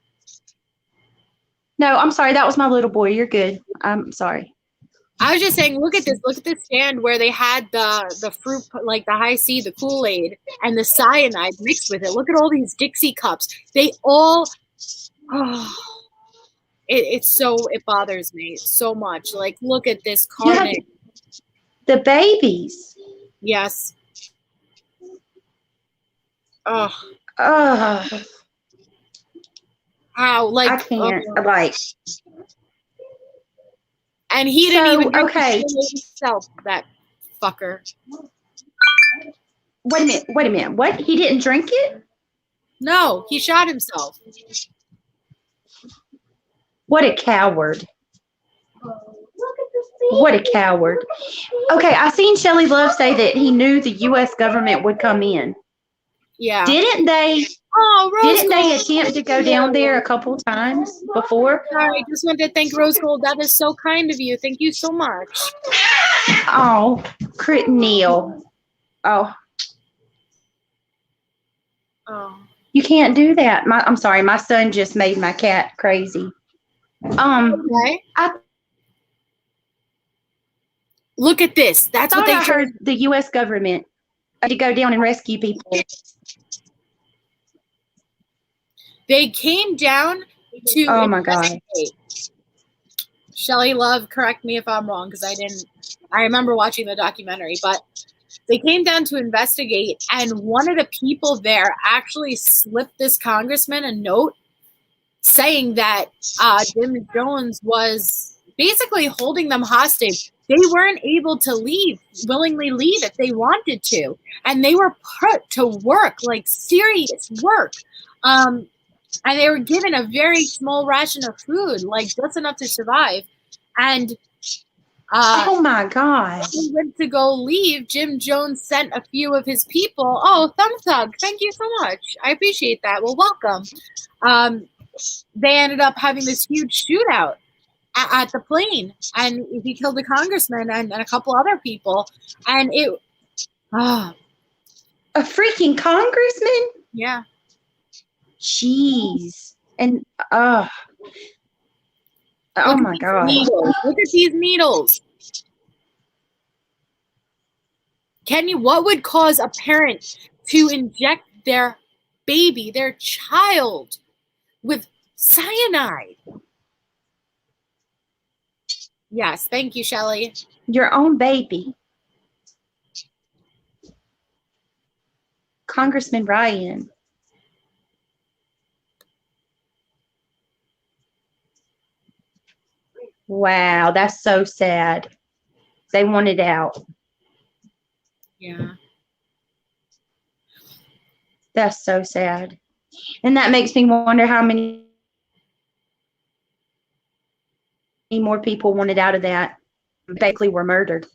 No, I'm sorry. That was my little boy. You're good. I'm sorry. I was just saying, look at this. Look at this stand where they had the fruit, like the high C, the Kool-Aid, and the cyanide mixed with it. Look at all these Dixie cups. They all, it bothers me so much. Like, look at this carnage. The babies. Yes. Oh. How? Like, I can't. Like. And he didn't even himself, that fucker. Wait a minute. What? He didn't drink it? No, he shot himself. What a coward. What a coward. Okay, I seen Shelley Love say that he knew the U.S. government would come in. Yeah. Didn't they? Oh, Rose Didn't they attempt to go down there a couple times before? Sorry, just wanted to thank Rose Gold. That is so kind of you. Thank you so much. Oh, Crit Neil. Oh. You can't do that. I'm sorry. My son just made my cat crazy. Okay. Look at this. That's what they heard. The U.S. government to go down and rescue people. They came down to. Oh my God. Shelley Love, correct me if I'm wrong, because I remember watching the documentary, but they came down to investigate, and one of the people there actually slipped this congressman a note saying that Jim Jones was basically holding them hostage. They weren't able to willingly leave if they wanted to. And they were put to work, like serious work. And they were given a very small ration of food, like just enough to survive. And Oh my God. He went to go leave. Jim Jones sent a few of his people. Oh, thumbs hug. Thank you so much. I appreciate that. Well, welcome. They ended up having this huge shootout at the plane, and he killed a congressman and a couple other people. And it, a freaking congressman? Yeah. Jeez. And, oh my God. Needles. Look at these needles. What would cause a parent to inject their baby, their child, with cyanide? Yes, thank you, Shelley. Your own baby. Congressman Ryan. Wow, that's so sad. They wanted out. Yeah. That's so sad. And that makes me wonder how many more people wanted out of that. Basically were murdered.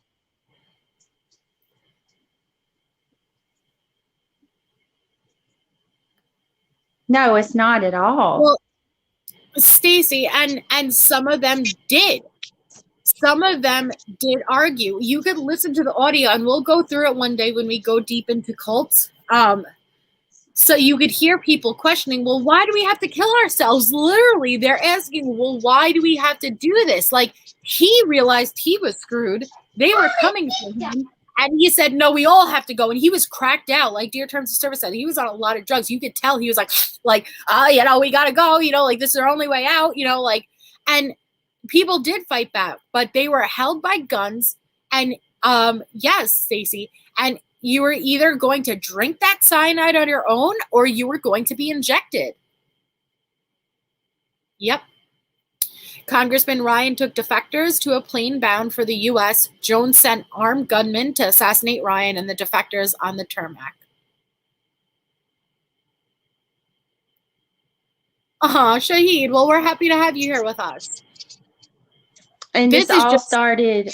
No, it's not at all. Well, Stacy, and some of them did. Some of them did argue. You could listen to the audio, and we'll go through it one day when we go deep into cults. So you could hear people questioning, well, why do we have to kill ourselves? Literally, they're asking, well, why do we have to do this? Like, he realized he was screwed. They were coming for him. And he said, no, we all have to go. And he was cracked out. Like Dear Terms of Service said, he was on a lot of drugs. You could tell he was like, we got to go. Like, this is our only way out. And people did fight back, but they were held by guns. And yes, Stacey, and you were either going to drink that cyanide on your own or you were going to be injected. Yep. Congressman Ryan took defectors to a plane bound for the U.S. Jones sent armed gunmen to assassinate Ryan and the defectors on the tarmac. Shahid. Well, we're happy to have you here with us. And this all started...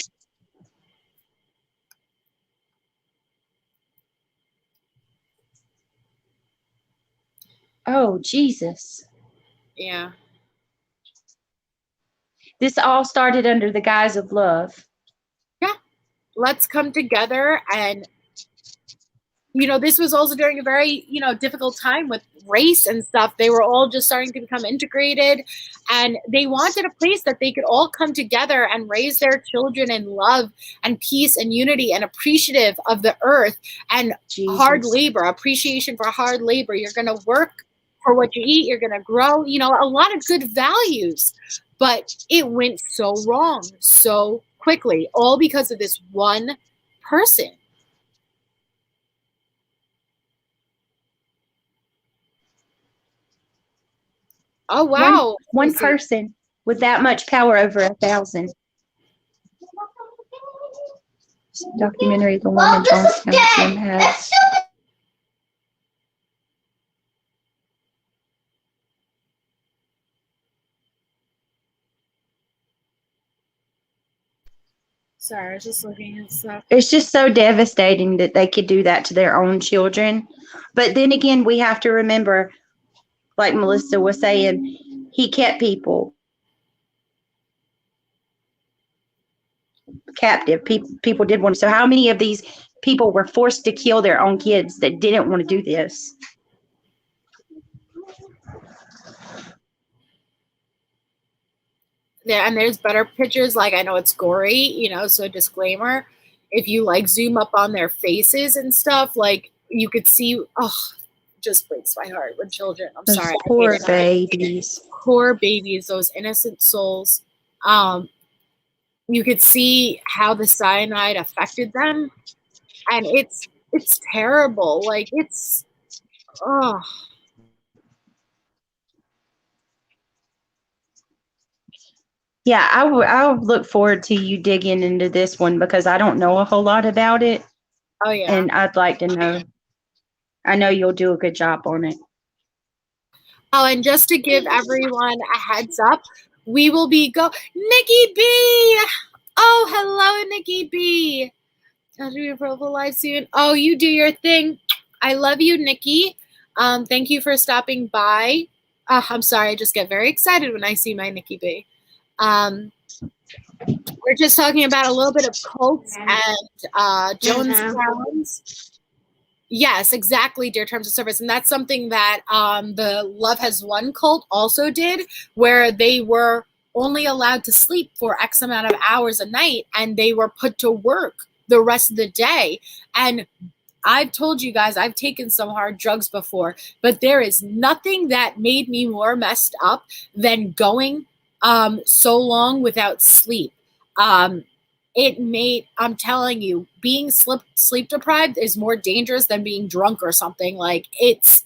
Oh, Jesus. Yeah. This all started under the guise of love. Yeah. Let's come together. And, this was also during a very, difficult time with race and stuff. They were all just starting to become integrated. And they wanted a place that they could all come together and raise their children in love and peace and unity and appreciative of the earth and hard labor, appreciation for hard labor. You're going to work for what you eat. You're going to grow, a lot of good values. But it went so wrong so quickly, all because of this one person. Oh, wow. One person with that much power over 1,000. Documentary, The One in Johnstown Jim has. Sorry, I was just looking at stuff. It's just so devastating that they could do that to their own children. But then again, we have to remember, like Melissa was saying, he kept people captive. People did want to. So how many of these people were forced to kill their own kids that didn't want to do this? Yeah, and there's better pictures. Like, I know it's gory, so disclaimer. If you zoom up on their faces and stuff, you could see, just breaks my heart with children. I'm those sorry. Poor babies. Poor babies, those innocent souls. You could see how the cyanide affected them. And it's terrible. Yeah, I would look forward to you digging into this one because I don't know a whole lot about it. Oh, yeah. And I'd like to know. I know you'll do a good job on it. Oh, and just to give everyone a heads up, we will be Nikki B! Oh, hello, Nikki B. I'll do your profile live soon. Oh, you do your thing. I love you, Nikki. Thank you for stopping by. I'm sorry, I just get very excited when I see my Nikki B. We're just talking about a little bit of cults and Jonestown's. Yes, exactly, Dear Terms of Service. And that's something that the Love Has Won cult also did, where they were only allowed to sleep for X amount of hours a night, and they were put to work the rest of the day. And I've told you guys, I've taken some hard drugs before, but there is nothing that made me more messed up than going so long without sleep. I'm telling you, being sleep deprived is more dangerous than being drunk or something. Like, it's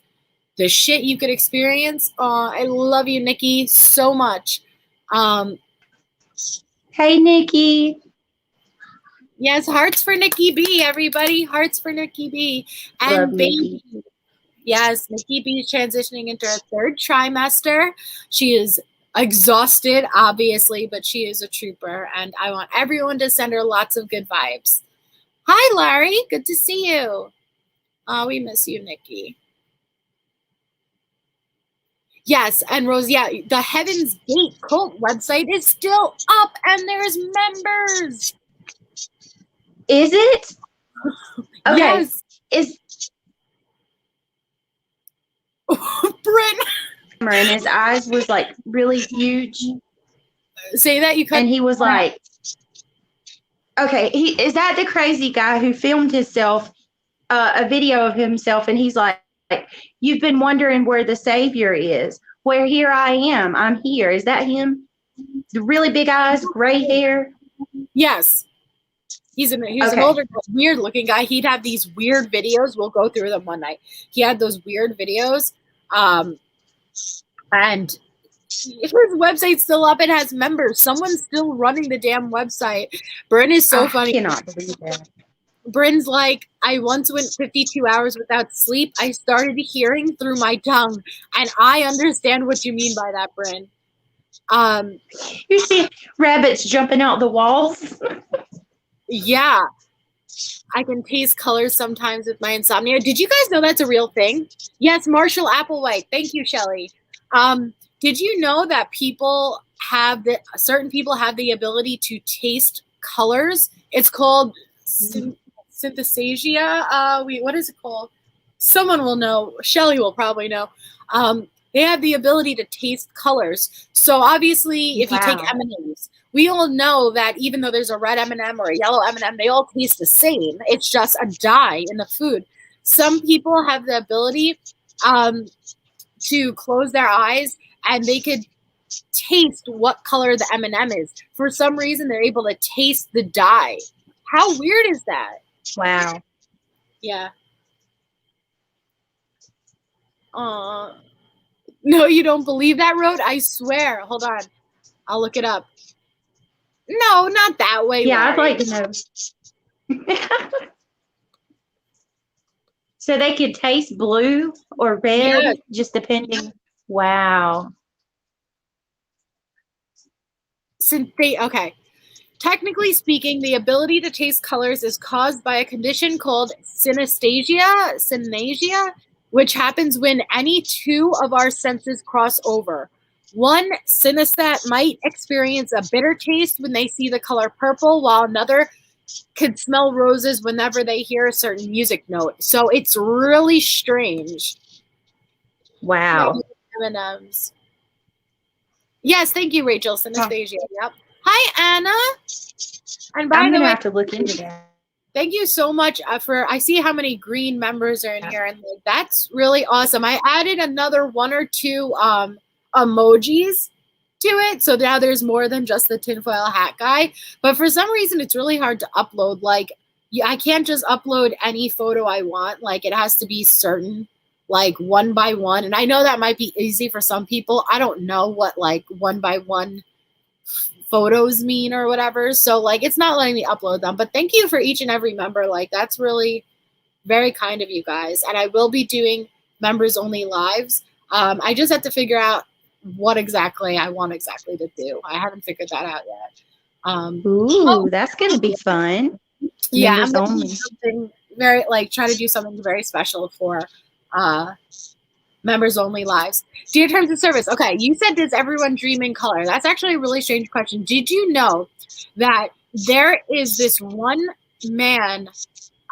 the shit you could experience. I love you, Nikki, so much. Hey, Nikki. Yes, hearts for Nikki B, everybody. Hearts for Nikki B. And Love Nikki. Yes, Nikki B is transitioning into her third trimester. She is exhausted, obviously, but she is a trooper, and I want everyone to send her lots of good vibes. Hi, Larry. Good to see you. Oh, we miss you, Nikki. Yes, and Rose, yeah, the Heaven's Gate cult website is still up, and there's members. Is it? Okay. Yes. Is Brent. And his eyes was like really huge. Say that you could. And he was like, okay, is that the crazy guy who filmed himself, a video of himself, and he's like, you've been wondering where the Savior is. Well, here I am. I'm here. Is that him? The really big eyes, gray hair? Yes. He's an older, weird looking guy. He'd have these weird videos. We'll go through them one night. He had those weird videos. And his website's still up. It has members. Someone's still running the damn website. Bryn is so funny. I cannot believe that. Bryn's like, I once went 52 hours without sleep. I started hearing through my tongue. And I understand what you mean by that, Bryn. You see rabbits jumping out the walls? Yeah. I can taste colors sometimes with my insomnia. Did you guys know that's a real thing? Yes, Marshall Applewhite. Thank you, Shelley. Did you know that certain people have the ability to taste colors? It's called synesthesia. What is it called? Someone will know. Shelley will probably know. They have the ability to taste colors. So obviously, if you take M&Ms, we all know that even though there's a red M&M or a yellow M&M, they all taste the same. It's just a dye in the food. Some people have the ability to close their eyes and they could taste what color the M&M is. For some reason, they're able to taste the dye. How weird is that? Wow. Yeah. No, you don't believe that, Road? I swear. Hold on. I'll look it up. No, not that way. Yeah, Larry. I'd like to know. So they could taste blue or red, just depending. Wow. Okay. Technically speaking, the ability to taste colors is caused by a condition called synesthesia, which happens when any two of our senses cross over. One synesthete might experience a bitter taste when they see the color purple, while another could smell roses whenever they hear a certain music note. So it's really strange. Wow. M&Ms. Yes, thank you, Rachel. Synesthesia. Yep. Hi, Anna. And by I'm the gonna way, have to look into that. thank you so much I see how many green members are in here, and that's really awesome. I added another 1 or 2 emojis to it, so now there's more than just the tinfoil hat guy. But for some reason, it's really hard to upload. Like, I can't just upload any photo I want. Like, it has to be certain, like, 1 by 1. And I know that might be easy for some people. I don't know what, like, 1 by 1 photos mean or whatever. So, like, it's not letting me upload them. But thank you for each and every member. Like, that's really very kind of you guys. And I will be doing members only lives. I just have to figure out what exactly I want to do. I haven't figured that out yet. Ooh, that's going to be fun. Yeah, I'm Members going to do only. something try to do something very special for members only lives. Dear Terms of Service, okay, you said, does everyone dream in color? That's actually a really strange question. Did you know that there is this one man,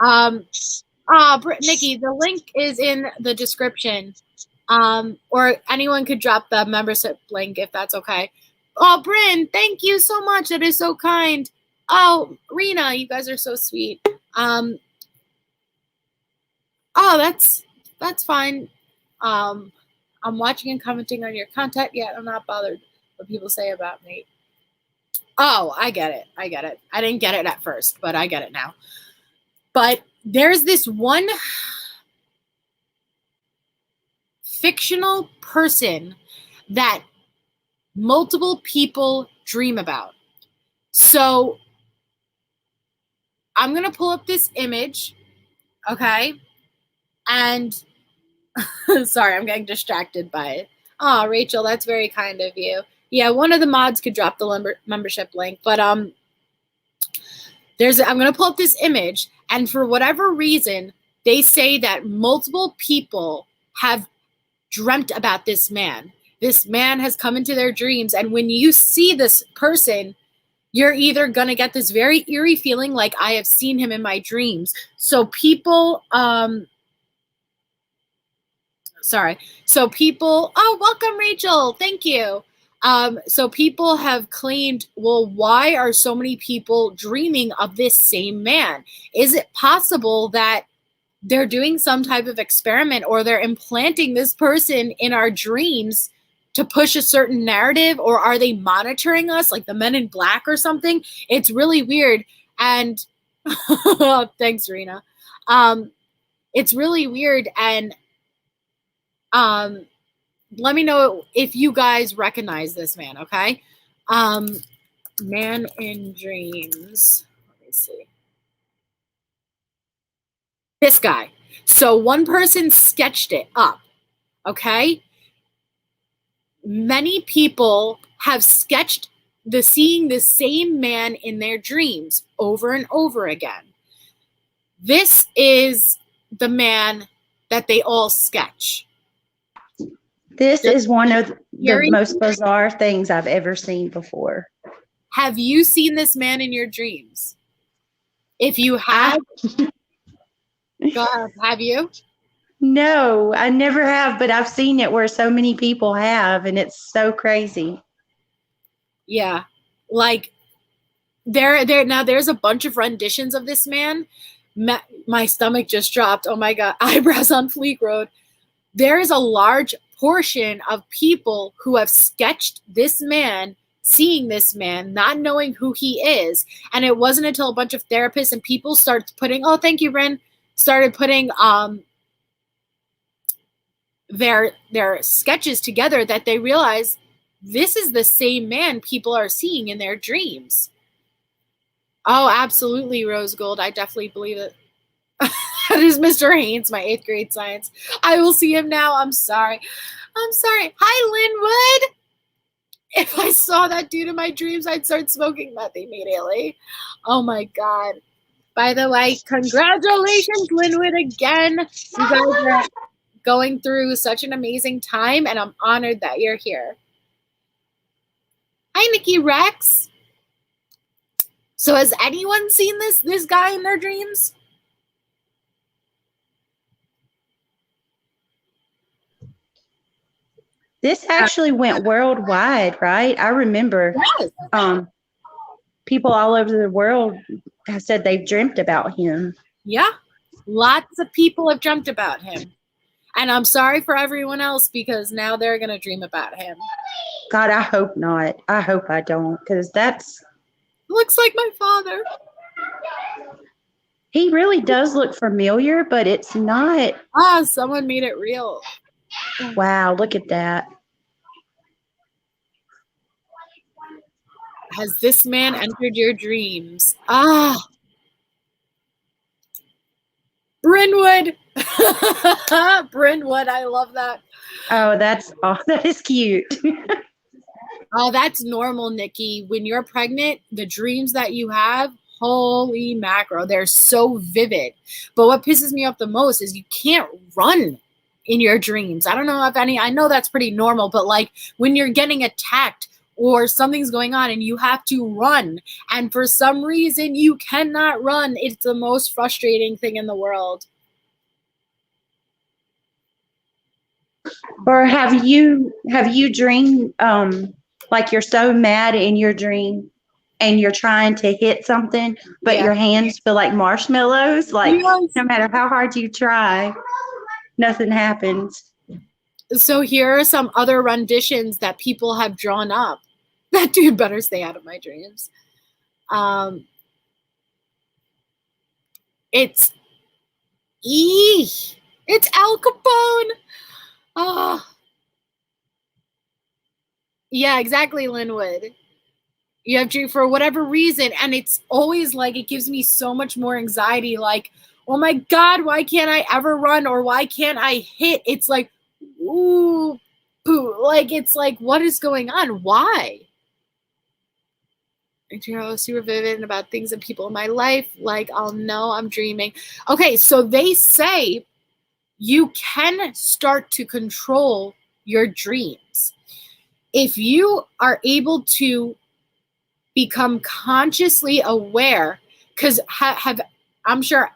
Nikki, the link is in the description, or anyone could drop the membership link if that's okay. Oh, Bryn, thank you so much. That is so kind. Oh, Rena, you guys are so sweet. Oh, that's fine. I'm watching and commenting on your content, yet I'm not bothered what people say about me. Oh, I get it. I get it. I didn't get it at first, but I get it now. But there's this one fictional person that multiple people dream about. So I'm going to pull up this image, okay? And sorry, I'm getting distracted by it. Oh, Rachel, that's very kind of you. Yeah, one of the mods could drop the membership link, but I'm going to pull up this image, and for whatever reason, they say that multiple people have dreamt about this man. This man has come into their dreams, and when you see this person, you're either going to get this very eerie feeling like I have seen him in my dreams. So people, oh, welcome, Rachel. Thank you. So people have claimed, well, why are so many people dreaming of this same man? Is it possible that they're doing some type of experiment, or they're implanting this person in our dreams to push a certain narrative, or are they monitoring us like the Men in Black or something? It's really weird. And thanks, Rena. It's really weird. And let me know if you guys recognize this man, okay? Man in Dreams. Let me see. This guy. So one person sketched it up, okay? Many people have sketched seeing the same man in their dreams over and over again. This is the man that they all sketch. This is one of the most bizarre things I've ever seen before. Have you seen this man in your dreams? If you have, go ahead. Have you? No, I never have, but I've seen it where so many people have, and it's so crazy. Yeah. Like there's a bunch of renditions of this man. My stomach just dropped. Oh my God. Eyebrows on fleek road. There is a large portion of people who have sketched this man, seeing this man, not knowing who he is. And it wasn't until a bunch of therapists and people started putting, oh, thank you, Ren, started putting their sketches together that they realized this is the same man people are seeing in their dreams. Oh, absolutely, Rose Gold. I definitely believe it. That is Mr. Haynes, my 8th grade science. I will see him now. I'm sorry. Hi, Linwood. If I saw that dude in my dreams, I'd start smoking meth immediately. Oh, my God. By the way, congratulations, Linwood, again. You guys are going through such an amazing time, and I'm honored that you're here. Hi, Nikki Rex. So has anyone seen this guy in their dreams? This actually went worldwide, right? I remember people all over the world have said they've dreamt about him. Yeah, lots of people have dreamt about him. And I'm sorry for everyone else because now they're going to dream about him. God, I hope not. I hope I don't, because that's... Looks like my father. He really does look familiar, but it's not. Ah, someone made it real. Wow, look at that. Has this man entered your dreams? Ah. Brynwood. Brynwood, I love that. Oh, that is cute. Oh, that's normal, Nikki. When you're pregnant, the dreams that you have, holy macro, they're so vivid. But what pisses me off the most is you can't run in your dreams. I don't know if any, I know that's pretty normal, but like when you're getting attacked or something's going on and you have to run, and for some reason you cannot run, it's the most frustrating thing in the world. Or have you dreamed like you're so mad in your dream and you're trying to hit something, but Yeah. your hands feel like marshmallows? Like Yes. no matter how hard you try, nothing happens. So here are some other renditions that people have drawn up. That dude better stay out of my dreams. It's it's Al Capone. Oh, yeah, exactly, Linwood. You have to, for whatever reason, and it's always like it gives me so much more anxiety. Like, oh my God, why can't I ever run, or why can't I hit? It's like, ooh, poo. Like, it's like, what is going on? Why? Super vivid about things and people in my life. Like, I'll know I'm dreaming. Okay, so they say you can start to control your dreams if you are able to become consciously aware. Because I'm sure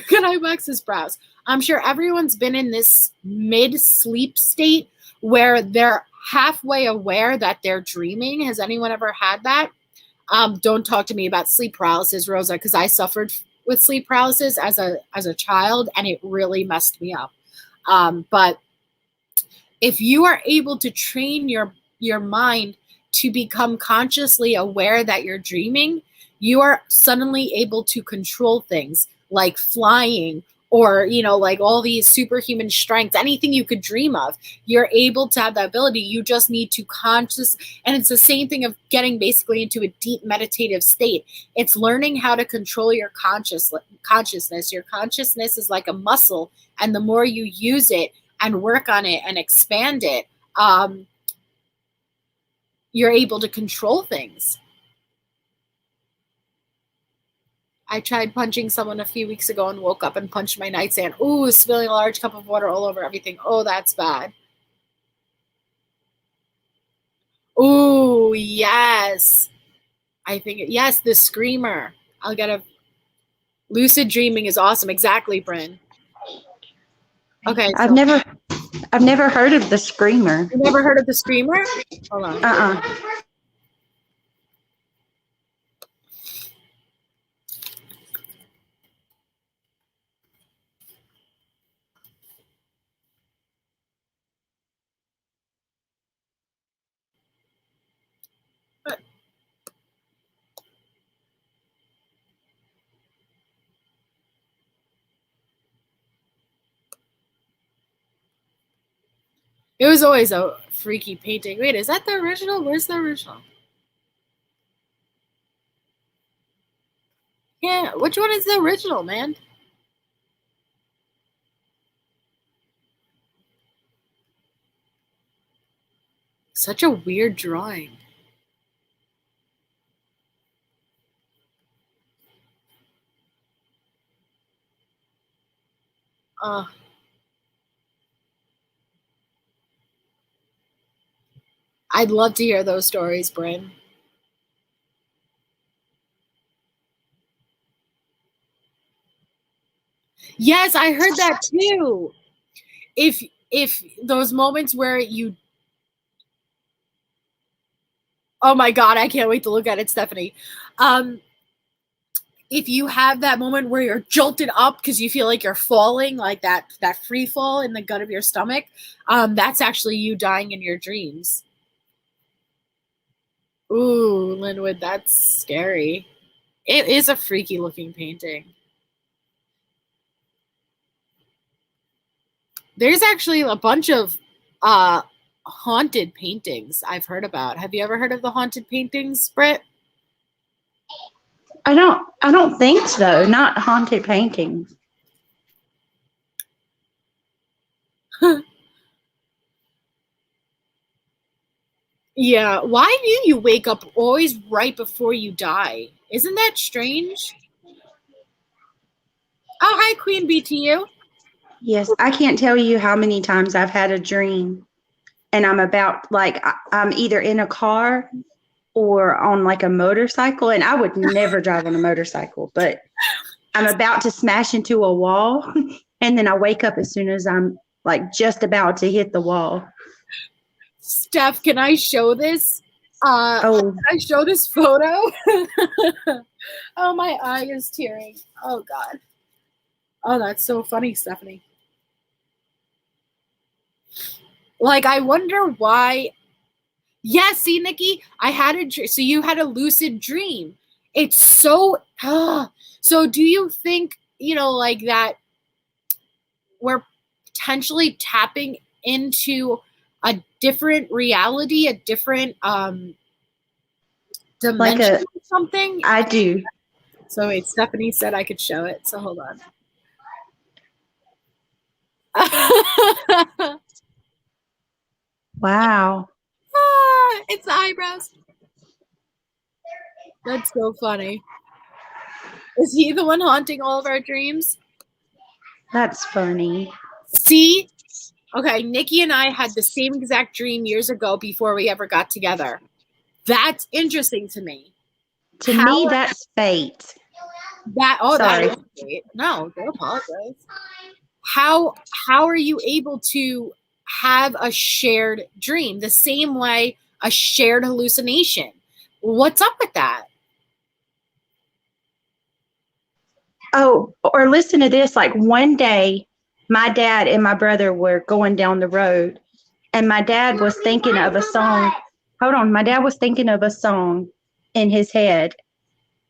can I wax his brows? I'm sure everyone's been in this mid-sleep state where they're halfway aware that they're dreaming. Has anyone ever had that? Don't talk to me about sleep paralysis, Rosa, because I suffered with sleep paralysis as a child, and it really messed me up. But if you are able to train your mind to become consciously aware that you're dreaming, you are suddenly able to control things like flying, or like all these superhuman strengths, anything you could dream of. You're able to have that ability. You just need to and it's the same thing of getting basically into a deep meditative state. It's learning how to control your consciousness. Your consciousness is like a muscle, and the more you use it and work on it and expand it, you're able to control things. I tried punching someone a few weeks ago and woke up and punched my nightstand. Ooh, spilling a large cup of water all over everything. Oh, that's bad. Ooh, yes. I think, yes, the screamer. I'll get a lucid dreaming is awesome. Exactly, Bryn. Okay. I've never heard of the screamer. You never heard of the screamer? Hold on. It was always a freaky painting. Wait, is that the original? Where's the original? Yeah, which one is the original, man? Such a weird drawing. I'd love to hear those stories, Bryn. Yes, I heard that too. If those moments where you, oh my God, I can't wait to look at it, Stephanie. If you have that moment where you're jolted up because you feel like you're falling, like that free fall in the gut of your stomach, that's actually you dying in your dreams. Ooh, Linwood, that's scary. It is a freaky looking painting. There's actually a bunch of haunted paintings I've heard about. Have you ever heard of the haunted paintings, Britt? I don't think so. Not haunted paintings. Yeah. Why do you wake up always right before you die? Isn't that strange? Oh, hi, Queen BTU. Yes, I can't tell you how many times I've had a dream and I'm about like I'm either in a car or on like a motorcycle, and I would never drive on a motorcycle, but I'm about to smash into a wall and then I wake up as soon as I'm like just about to hit the wall. Steph, can I show this? Oh, Can I show this photo? Oh, my eye is tearing. Oh, God. Oh, that's so funny, Stephanie. Like, I wonder why. Yeah, see, Nikki, I had a dream. So you had a lucid dream. It's so. So do you think, like that we're potentially tapping into a different reality, a different like dimension or something? I do. So wait, Stephanie said I could show it. So hold on. Wow. It's the eyebrows. That's so funny. Is he the one haunting all of our dreams? That's funny. See? Okay, Nikki and I had the same exact dream years ago before we ever got together. That's interesting to me. To me, that's fate. That Sorry. is great. No, don't apologize. How are you able to have a shared dream the same way a shared hallucination? What's up with that? Oh, or listen to this. Like one day, my dad and my brother were going down the road, and my dad was thinking of a song. Hold on. My dad was thinking of a song in his head.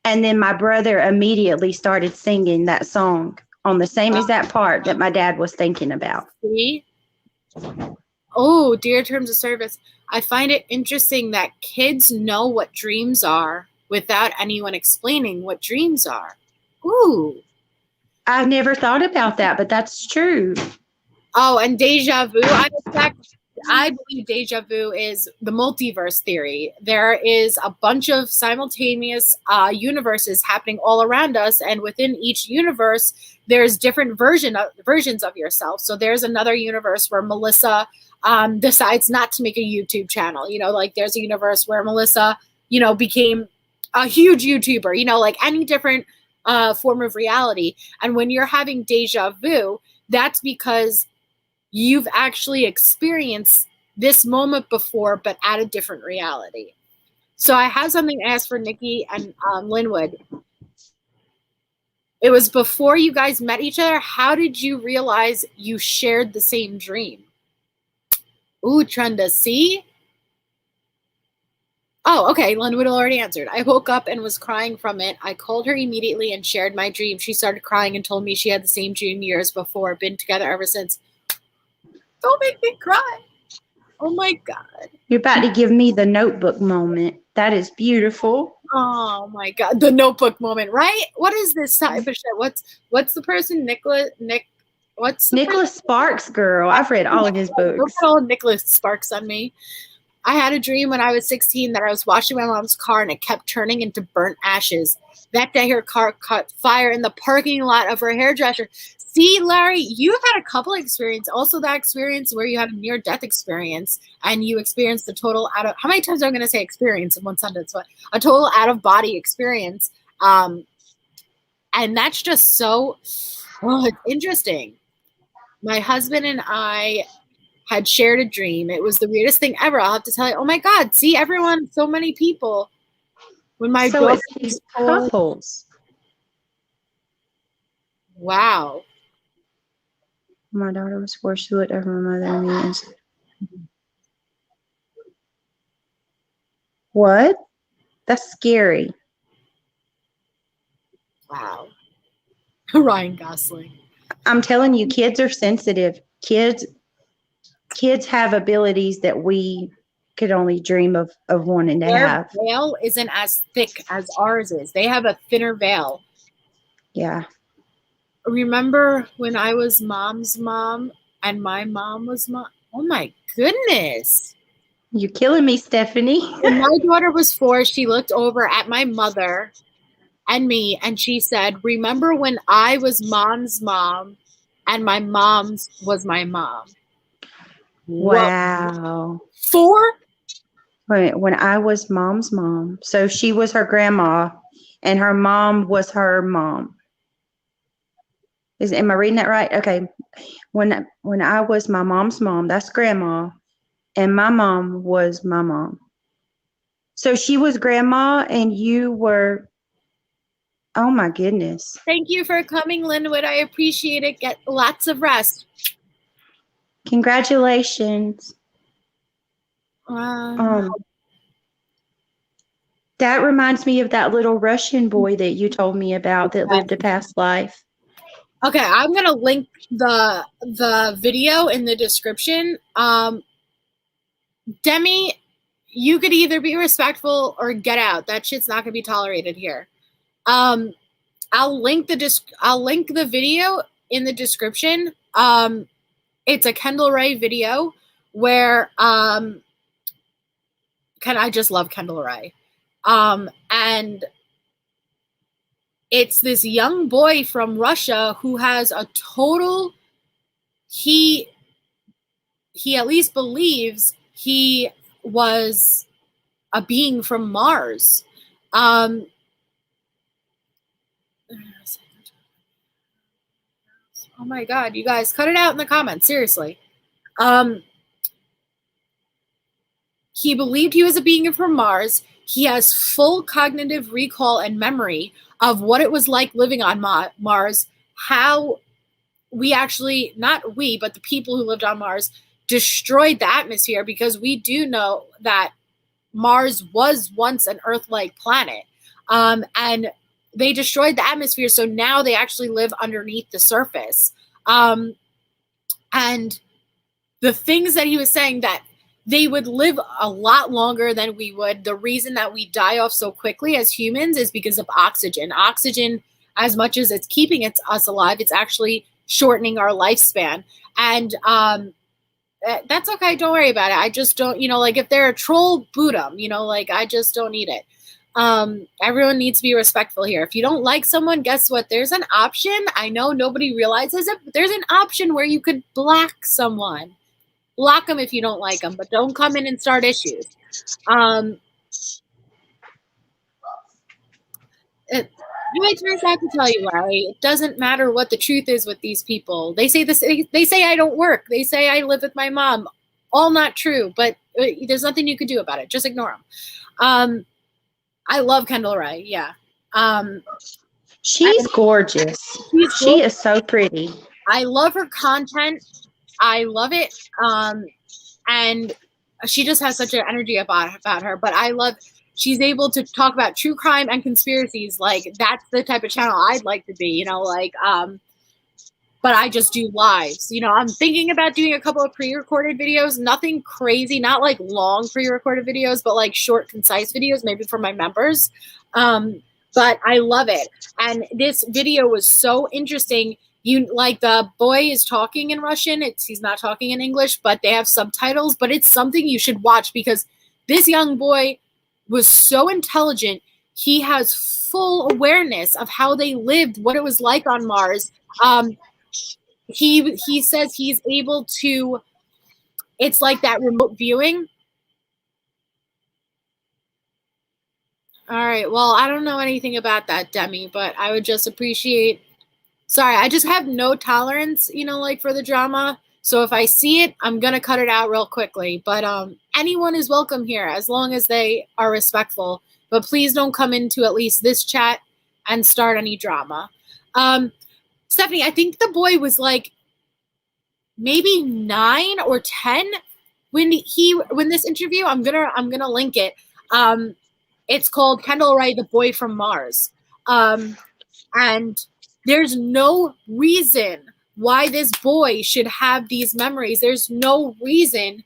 And then my brother immediately started singing that song on the same exact part that my dad was thinking about. See? Oh, dear terms of service. I find it interesting that kids know what dreams are without anyone explaining what dreams are. Ooh. I've never thought about that, but that's true. Oh, and deja vu. I believe deja vu is the multiverse theory. There is a bunch of simultaneous universes happening all around us, and within each universe, there's different versions of yourself. So there's another universe where Melissa decides not to make a YouTube channel. Like there's a universe where Melissa, became a huge YouTuber. Like any different form of reality. And when you're having deja vu, that's because you've actually experienced this moment before, but at a different reality. So I have something to ask for Nikki and Linwood. It was before you guys met each other. How did you realize you shared the same dream? Ooh, Trenda, see? Oh, okay. Linwood already answered. I woke up and was crying from it. I called her immediately and shared my dream. She started crying and told me she had the same dream years before, been together ever since. Don't make me cry. Oh my God. You're about to give me the Notebook moment. That is beautiful. Oh my God. The Notebook moment, right? What is this type of shit? What's the person? Nicholas Sparks, girl. I've read all of his books. Look at all Nicholas Sparks on me. I had a dream when I was 16 that I was washing my mom's car and it kept turning into burnt ashes. That day, her car caught fire in the parking lot of her hairdresser. See, Larry, you've had a couple of experiences. Also, that experience where you had a near-death experience and you experienced a total out of, how many times am I going to say experience in one sentence? But a total out-of-body experience. And that's just so, it's interesting. My husband and I had shared a dream. It was the weirdest thing ever. I'll have to tell you. Oh my God! See, everyone, so many people. When my so it's these couples. Wow. My daughter was forced to look over my mother and me. And what? That's scary. Wow. Ryan Gosling. I'm telling you, kids are sensitive. Kids have abilities that we could only dream of wanting to have. Their veil isn't as thick as ours is. They have a thinner veil. Yeah. Remember when I was mom's mom and my mom was mom? Oh my goodness. You're killing me, Stephanie. When my daughter was 4, she looked over at my mother and me, and she said, "Remember when I was mom's mom and my mom's was my mom?" Whoa. Wow. 4? When I was mom's mom. So she was her grandma and her mom was her mom. Am I reading that right? Okay. When I was my mom's mom, that's grandma, and my mom was my mom. So she was grandma and you were, oh my goodness. Thank you for coming, Linwood. I appreciate it. Get lots of rest. Congratulations. That reminds me of that little Russian boy that you told me about that lived a past life. Okay, I'm gonna link the video in the description. Demi, you could either be respectful or get out. That shit's not gonna be tolerated here. I'll link the video in the description. It's a Kendall Ray video where I just love Kendall Ray. And it's this young boy from Russia who has a total, he at least believes he was a being from Mars. Oh my God, you guys, cut it out in the comments, seriously. He believed he was a being from Mars. He has full cognitive recall and memory of what it was like living on Mars, how we actually, not we, but the people who lived on Mars destroyed the atmosphere, because we do know that Mars was once an Earth-like planet. And they destroyed the atmosphere, so now they actually live underneath the surface. And the things that he was saying, that they would live a lot longer than we would. The reason that we die off so quickly as humans is because of oxygen. Oxygen, as much as it's keeping us alive, it's actually shortening our lifespan. And that's okay. Don't worry about it. I just don't, like, if they're a troll, boot them, like, I just don't need it. Everyone needs to be respectful here. If you don't like someone, guess what? There's an option. I know nobody realizes it, but there's an option where you could block someone. Block them if you don't like them, but don't come in and start issues. I turns out to tell you, Larry, it doesn't matter what the truth is with these people. They say this. They say I don't work. They say I live with my mom. All not true, but there's nothing you could do about it. Just ignore them. I love Kendall Ray. Yeah. She's gorgeous. She is so pretty. I love her content. I love it. And she just has such an energy about her. But I love, she's able to talk about true crime and conspiracies. Like, that's the type of channel I'd like to be, but I just do lives. I'm thinking about doing a couple of pre-recorded videos, nothing crazy, not like long pre-recorded videos, but like short, concise videos, maybe for my members. But I love it. And this video was so interesting. The boy is talking in Russian. He's not talking in English, but they have subtitles. But it's something you should watch, because this young boy was so intelligent. He has full awareness of how they lived, what it was like on Mars. He says he's able to, it's like that remote viewing. All right. Well, I don't know anything about that, Demi, but I would just appreciate, sorry, I just have no tolerance, for the drama. So if I see it, I'm going to cut it out real quickly. But anyone is welcome here as long as they are respectful. But please don't come into at least this chat and start any drama. Stephanie, I think the boy was like maybe 9 or 10 when this interview, I'm gonna link it. It's called Kendall Ray, the Boy from Mars. And there's no reason why this boy should have these memories. There's no reason.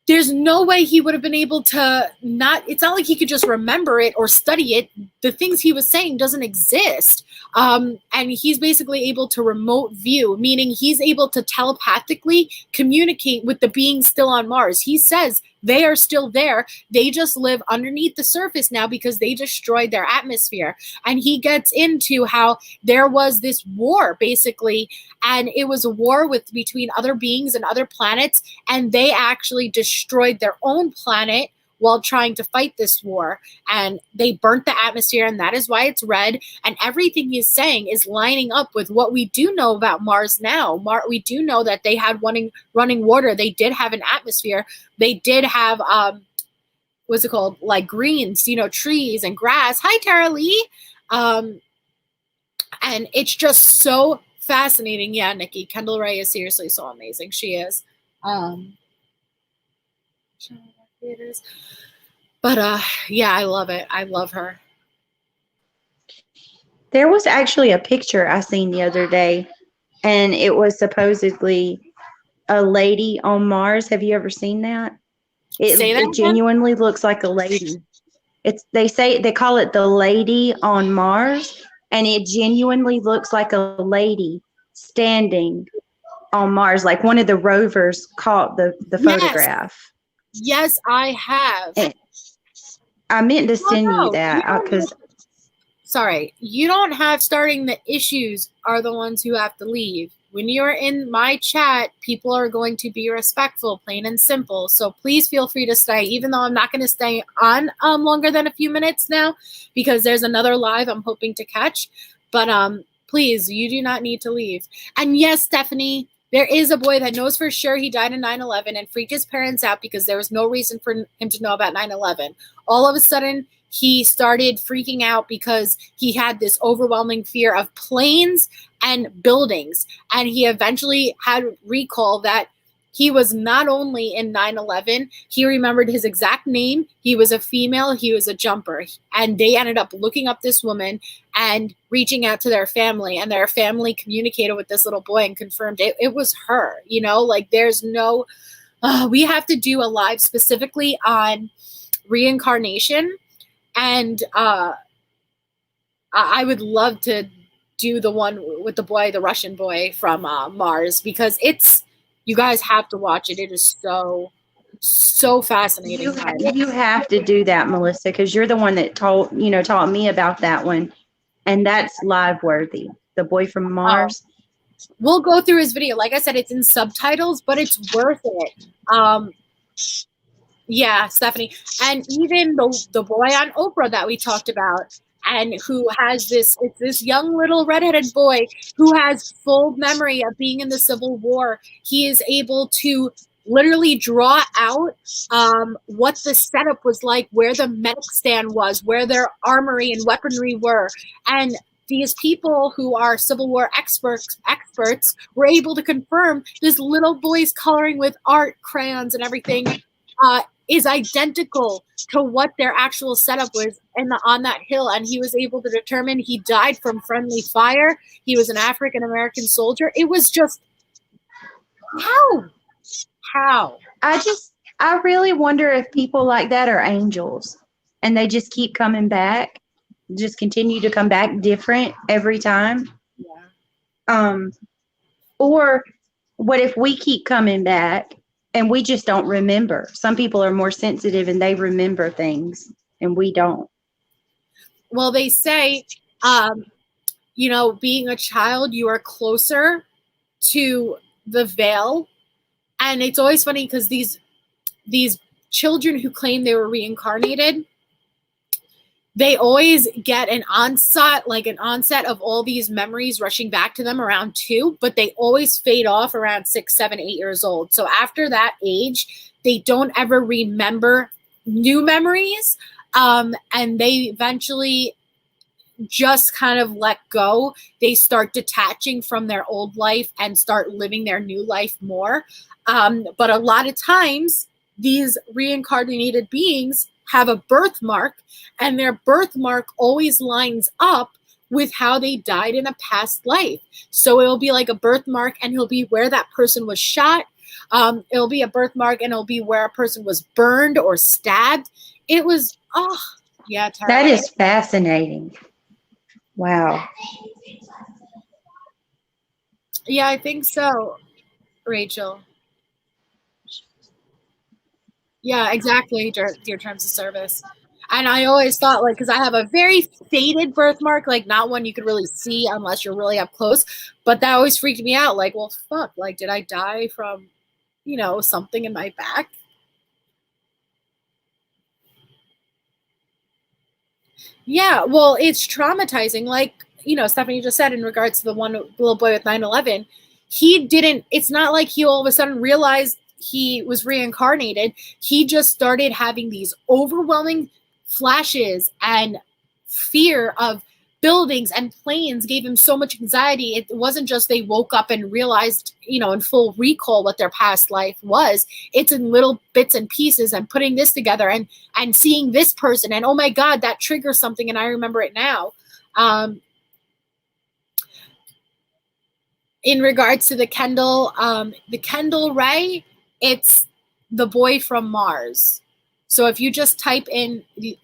There's no way he would have been able to not, it's not like he could just remember it or study it. The things he was saying doesn't exist. And he's basically able to remote view, meaning he's able to telepathically communicate with the beings still on Mars. He says They are still there. They just live underneath the surface now because they destroyed their atmosphere. And he gets into how there was this war, basically, and it was a war between other beings and other planets, and they actually destroyed their own planet while trying to fight this war, and they burnt the atmosphere, and that is why it's red. And everything he's saying is lining up with what we do know about Mars now. We do know that they had running water. They did have an atmosphere. They did have what's it called, like greens, trees and grass. Hi, Tara Lee. And it's just so fascinating. Yeah, Nikki, Kendall Ray is seriously so amazing. She is. But yeah, I love it. I love her. There was actually a picture I seen the other day, and it was supposedly a lady on Mars. Have you ever seen that? It genuinely looks like a lady. They call it the lady on Mars, and it genuinely looks like a lady standing on Mars, like one of the rovers caught the photograph. Yes, I have. And I meant to send you that because. Sorry, you don't have starting the issues are the ones who have to leave. When you're in my chat, people are going to be respectful, plain and simple. So please feel free to stay, even though I'm not going to stay on longer than a few minutes now because there's another live I'm hoping to catch. But please, you do not need to leave. And yes, Stephanie, there is a boy that knows for sure he died in 9/11 and freaked his parents out because there was no reason for him to know about 9/11. All of a sudden, he started freaking out because he had this overwhelming fear of planes and buildings. And he eventually had recall that he was not only in 9/11, he remembered his exact name. He was a female, he was a jumper. And they ended up looking up this woman and reaching out to their family. And their family communicated with this little boy and confirmed it was her. Like there's no, we have to do a live specifically on reincarnation. And I would love to do the one with the boy, the Russian boy from Mars, because you guys have to watch it. It is so fascinating. You have to do that, Melissa, because you're the one that taught me about that one, and that's live worthy. The boy from Mars. We'll go through his video. Like I said, it's in subtitles, but it's worth it. Yeah, Stephanie. And even the boy on Oprah that we talked about, and who has it's this young little redheaded boy who has full memory of being in the Civil War. He is able to literally draw out what the setup was like, where the medic stand was, where their armory and weaponry were. And these people who are Civil War experts were able to confirm this little boy's coloring with art crayons and everything is identical to what their actual setup was on that hill. And he was able to determine he died from friendly fire. He was an African-American soldier. It was just, how? I really wonder if people like that are angels and they just keep coming back, just continue to come back different every time. Yeah. Or what if we keep coming back and we just don't remember? Some people are more sensitive and they remember things and we don't. Well, they say, being a child, you are closer to the veil. And it's always funny because these children who claim they were reincarnated, they always get an onset of all these memories rushing back to them around 2, but they always fade off around 6, 7, 8 years old. So after that age, they don't ever remember new memories. And they eventually just kind of let go. They start detaching from their old life and start living their new life more. But a lot of times, these reincarnated beings have a birthmark, and their birthmark always lines up with how they died in a past life. So it'll be like a birthmark, and it'll be where that person was shot. It'll be a birthmark, and it'll be where a person was burned or stabbed. It was, yeah, Tara. That is fascinating. Wow. Yeah, I think so, Rachel. Yeah, exactly. Your terms of service. And I always thought, like, because I have a very faded birthmark, like not one you could really see unless you're really up close. But that always freaked me out. Like, well, fuck, like, did I die from, something in my back? Yeah, well, it's traumatizing. Like, Stephanie just said in regards to the one little boy with 9/11, it's not like he all of a sudden realized he was reincarnated. He just started having these overwhelming flashes, and fear of buildings and planes gave him so much anxiety. It wasn't just they woke up and realized, in full recall what their past life was. It's in little bits and pieces, and putting this together and seeing this person, and oh my God, that triggers something, and I remember it now. In regards to the Kendall Ray, it's the boy from Mars. So if you just type in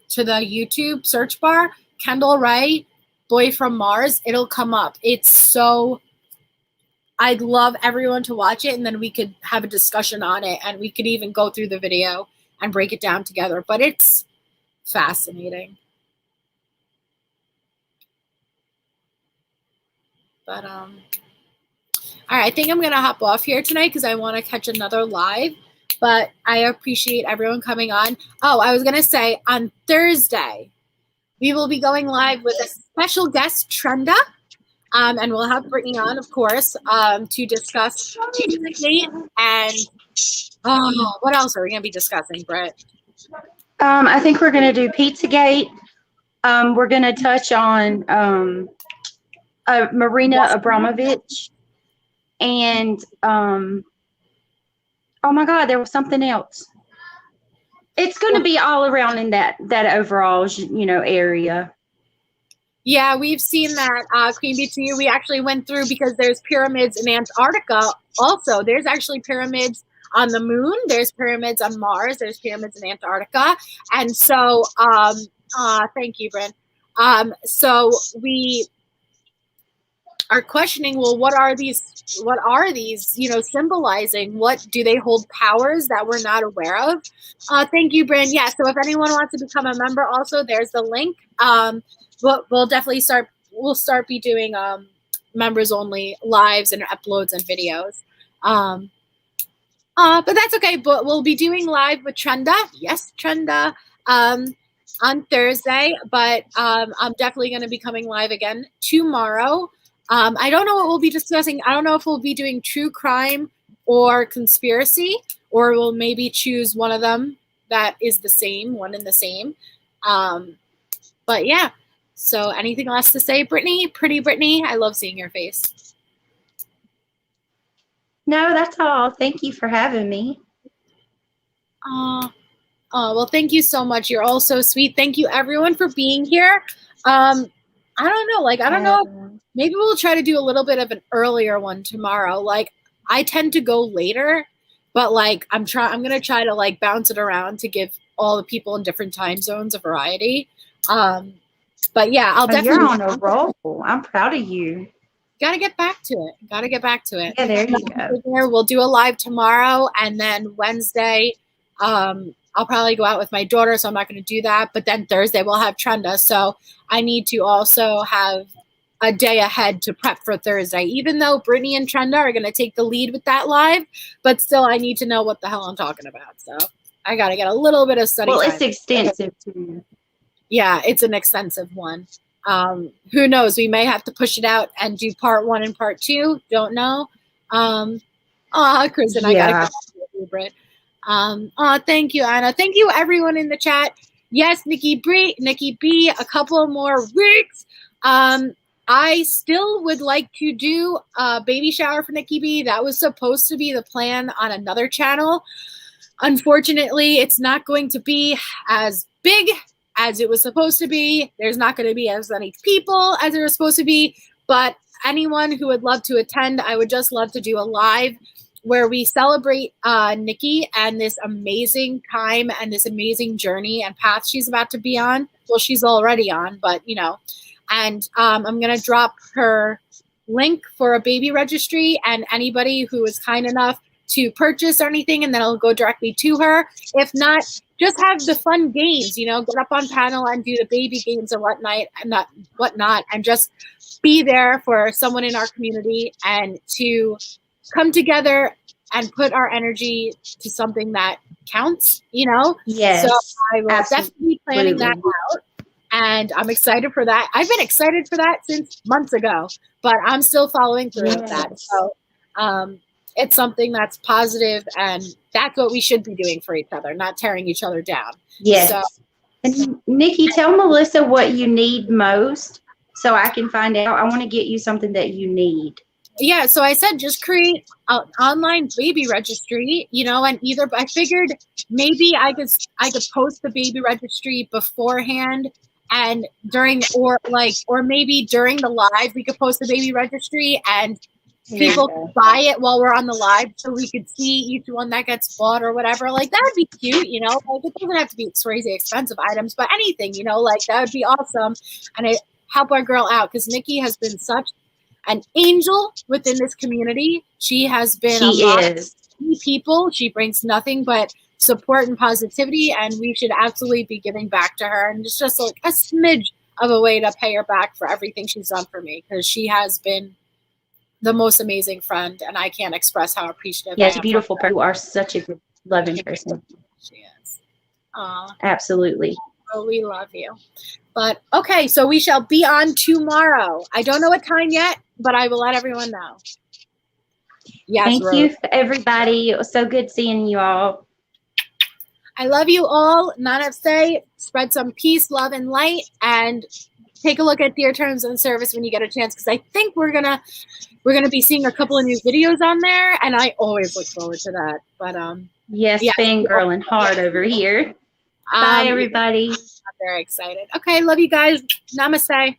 to the YouTube search bar, Kendall Ray, boy from Mars, it'll come up. I'd love everyone to watch it, and then we could have a discussion on it, and we could even go through the video and break it down together. But it's fascinating. But all right, I think I'm going to hop off here tonight because I want to catch another live. But I appreciate everyone coming on. Oh, I was going to say, on Thursday, we will be going live with a special guest, Trenda. And we'll have Brittany on, of course, to discuss Pizzagate. And what else are we going to be discussing, Britt? I think we're going to do Pizzagate. We're going to touch on Marina Abramovich. And, oh my God, there was something else. It's going to be all around in that overall, area. Yeah, we've seen that, Queen Bee to you. We actually went through, because there's pyramids in Antarctica also. There's actually pyramids on the moon. There's pyramids on Mars. There's pyramids in Antarctica. And so, thank you, Bryn. So we are questioning, well, what are these, symbolizing? What do they hold powers that we're not aware of? Thank you, Bryn. Yeah, so if anyone wants to become a member also, there's the link. We'll definitely we'll start be doing members only lives and uploads and videos. But that's okay. But we'll be doing live with Trenda. Yes, Trenda. On Thursday, but I'm definitely going to be coming live again tomorrow. I don't know what we'll be discussing. I don't know if we'll be doing true crime or conspiracy, or we'll maybe choose one of them that is one and the same. But yeah, so anything else to say, Brittany? Pretty Brittany, I love seeing your face. No, that's all. Thank you for having me. Oh, well, thank you so much. You're all so sweet. Thank you, everyone, for being here. I don't know. I don't know. Maybe we'll try to do a little bit of an earlier one tomorrow. I tend to go later, but I'm going to try to bounce it around to give all the people in different time zones a variety. But yeah, I'll definitely. You're on a roll. I'm proud of you. Got to get back to it. Yeah, there you go. We'll do a live tomorrow, and then Wednesday, I'll probably go out with my daughter, so I'm not going to do that. But then Thursday we'll have Trenda, so I need to also have a day ahead to prep for Thursday. Even though Brittany and Trenda are going to take the lead with that live, but still I need to know what the hell I'm talking about. So I got to get a little bit of study. Well, it's extensive too. Yeah, it's an extensive one. Who knows? We may have to push it out and do part 1 and part 2. Don't know. Chris and I got to go with Britt. Thank you, Anna. Thank you, everyone in the chat. Yes, Nikki B, a couple more weeks. I still would like to do a baby shower for Nikki B. That was supposed to be the plan on another channel. Unfortunately, it's not going to be as big as it was supposed to be. There's not going to be as many people as there was supposed to be, but anyone who would love to attend, I would just love to do a live where we celebrate Nikki and this amazing time and this amazing journey and path she's about to be on. Well, she's already on, but and I'm going to drop her link for a baby registry, and anybody who is kind enough to purchase or anything, and then it'll go directly to her. If not, just have the fun games, you know, get up on panel and do the baby games and whatnot, and just be there for someone in our community and to come together and put our energy to something that counts, you know? Yes. So I will definitely be planning that out. And I'm excited for that. I've been excited for that since months ago, but I'm still following through with that. So it's something that's positive, and that's what we should be doing for each other, not tearing each other down. Yes. So, and Nikki, tell Melissa what you need most so I can find out. I want to get you something that you need. Yeah, so I said just create an online baby registry, you know, and either I figured maybe I could post the baby registry beforehand and during, or maybe during the live we could post the baby registry and people buy it while we're on the live so we could see each one that gets bought or whatever. Like, that would be cute, you know? Like, it doesn't have to be crazy expensive items, but anything, you know, like, that would be awesome. And it help our girl out, because Nikki has been such an angel within this community. She has been a lot of people. She brings nothing but support and positivity, and we should absolutely be giving back to her. And it's just like a smidge of a way to pay her back for everything she's done for me, because she has been the most amazing friend, and I can't express how appreciative I am. Yes, beautiful person. You are such a good, loving person. She is. Aww. Absolutely. Oh, we love you. But okay, so we shall be on tomorrow. I don't know what time yet, but I will let everyone know. Yes, thank you, everybody. It was so good seeing you all. I love you all. Namaste. Spread some peace, love, and light, and take a look at Dear Terms and Service when you get a chance, because I think we're gonna be seeing a couple of new videos on there, and I always look forward to that. But yes, yeah, fangirling hard over here. Bye, everybody. I'm very excited. Okay, love you guys. Namaste.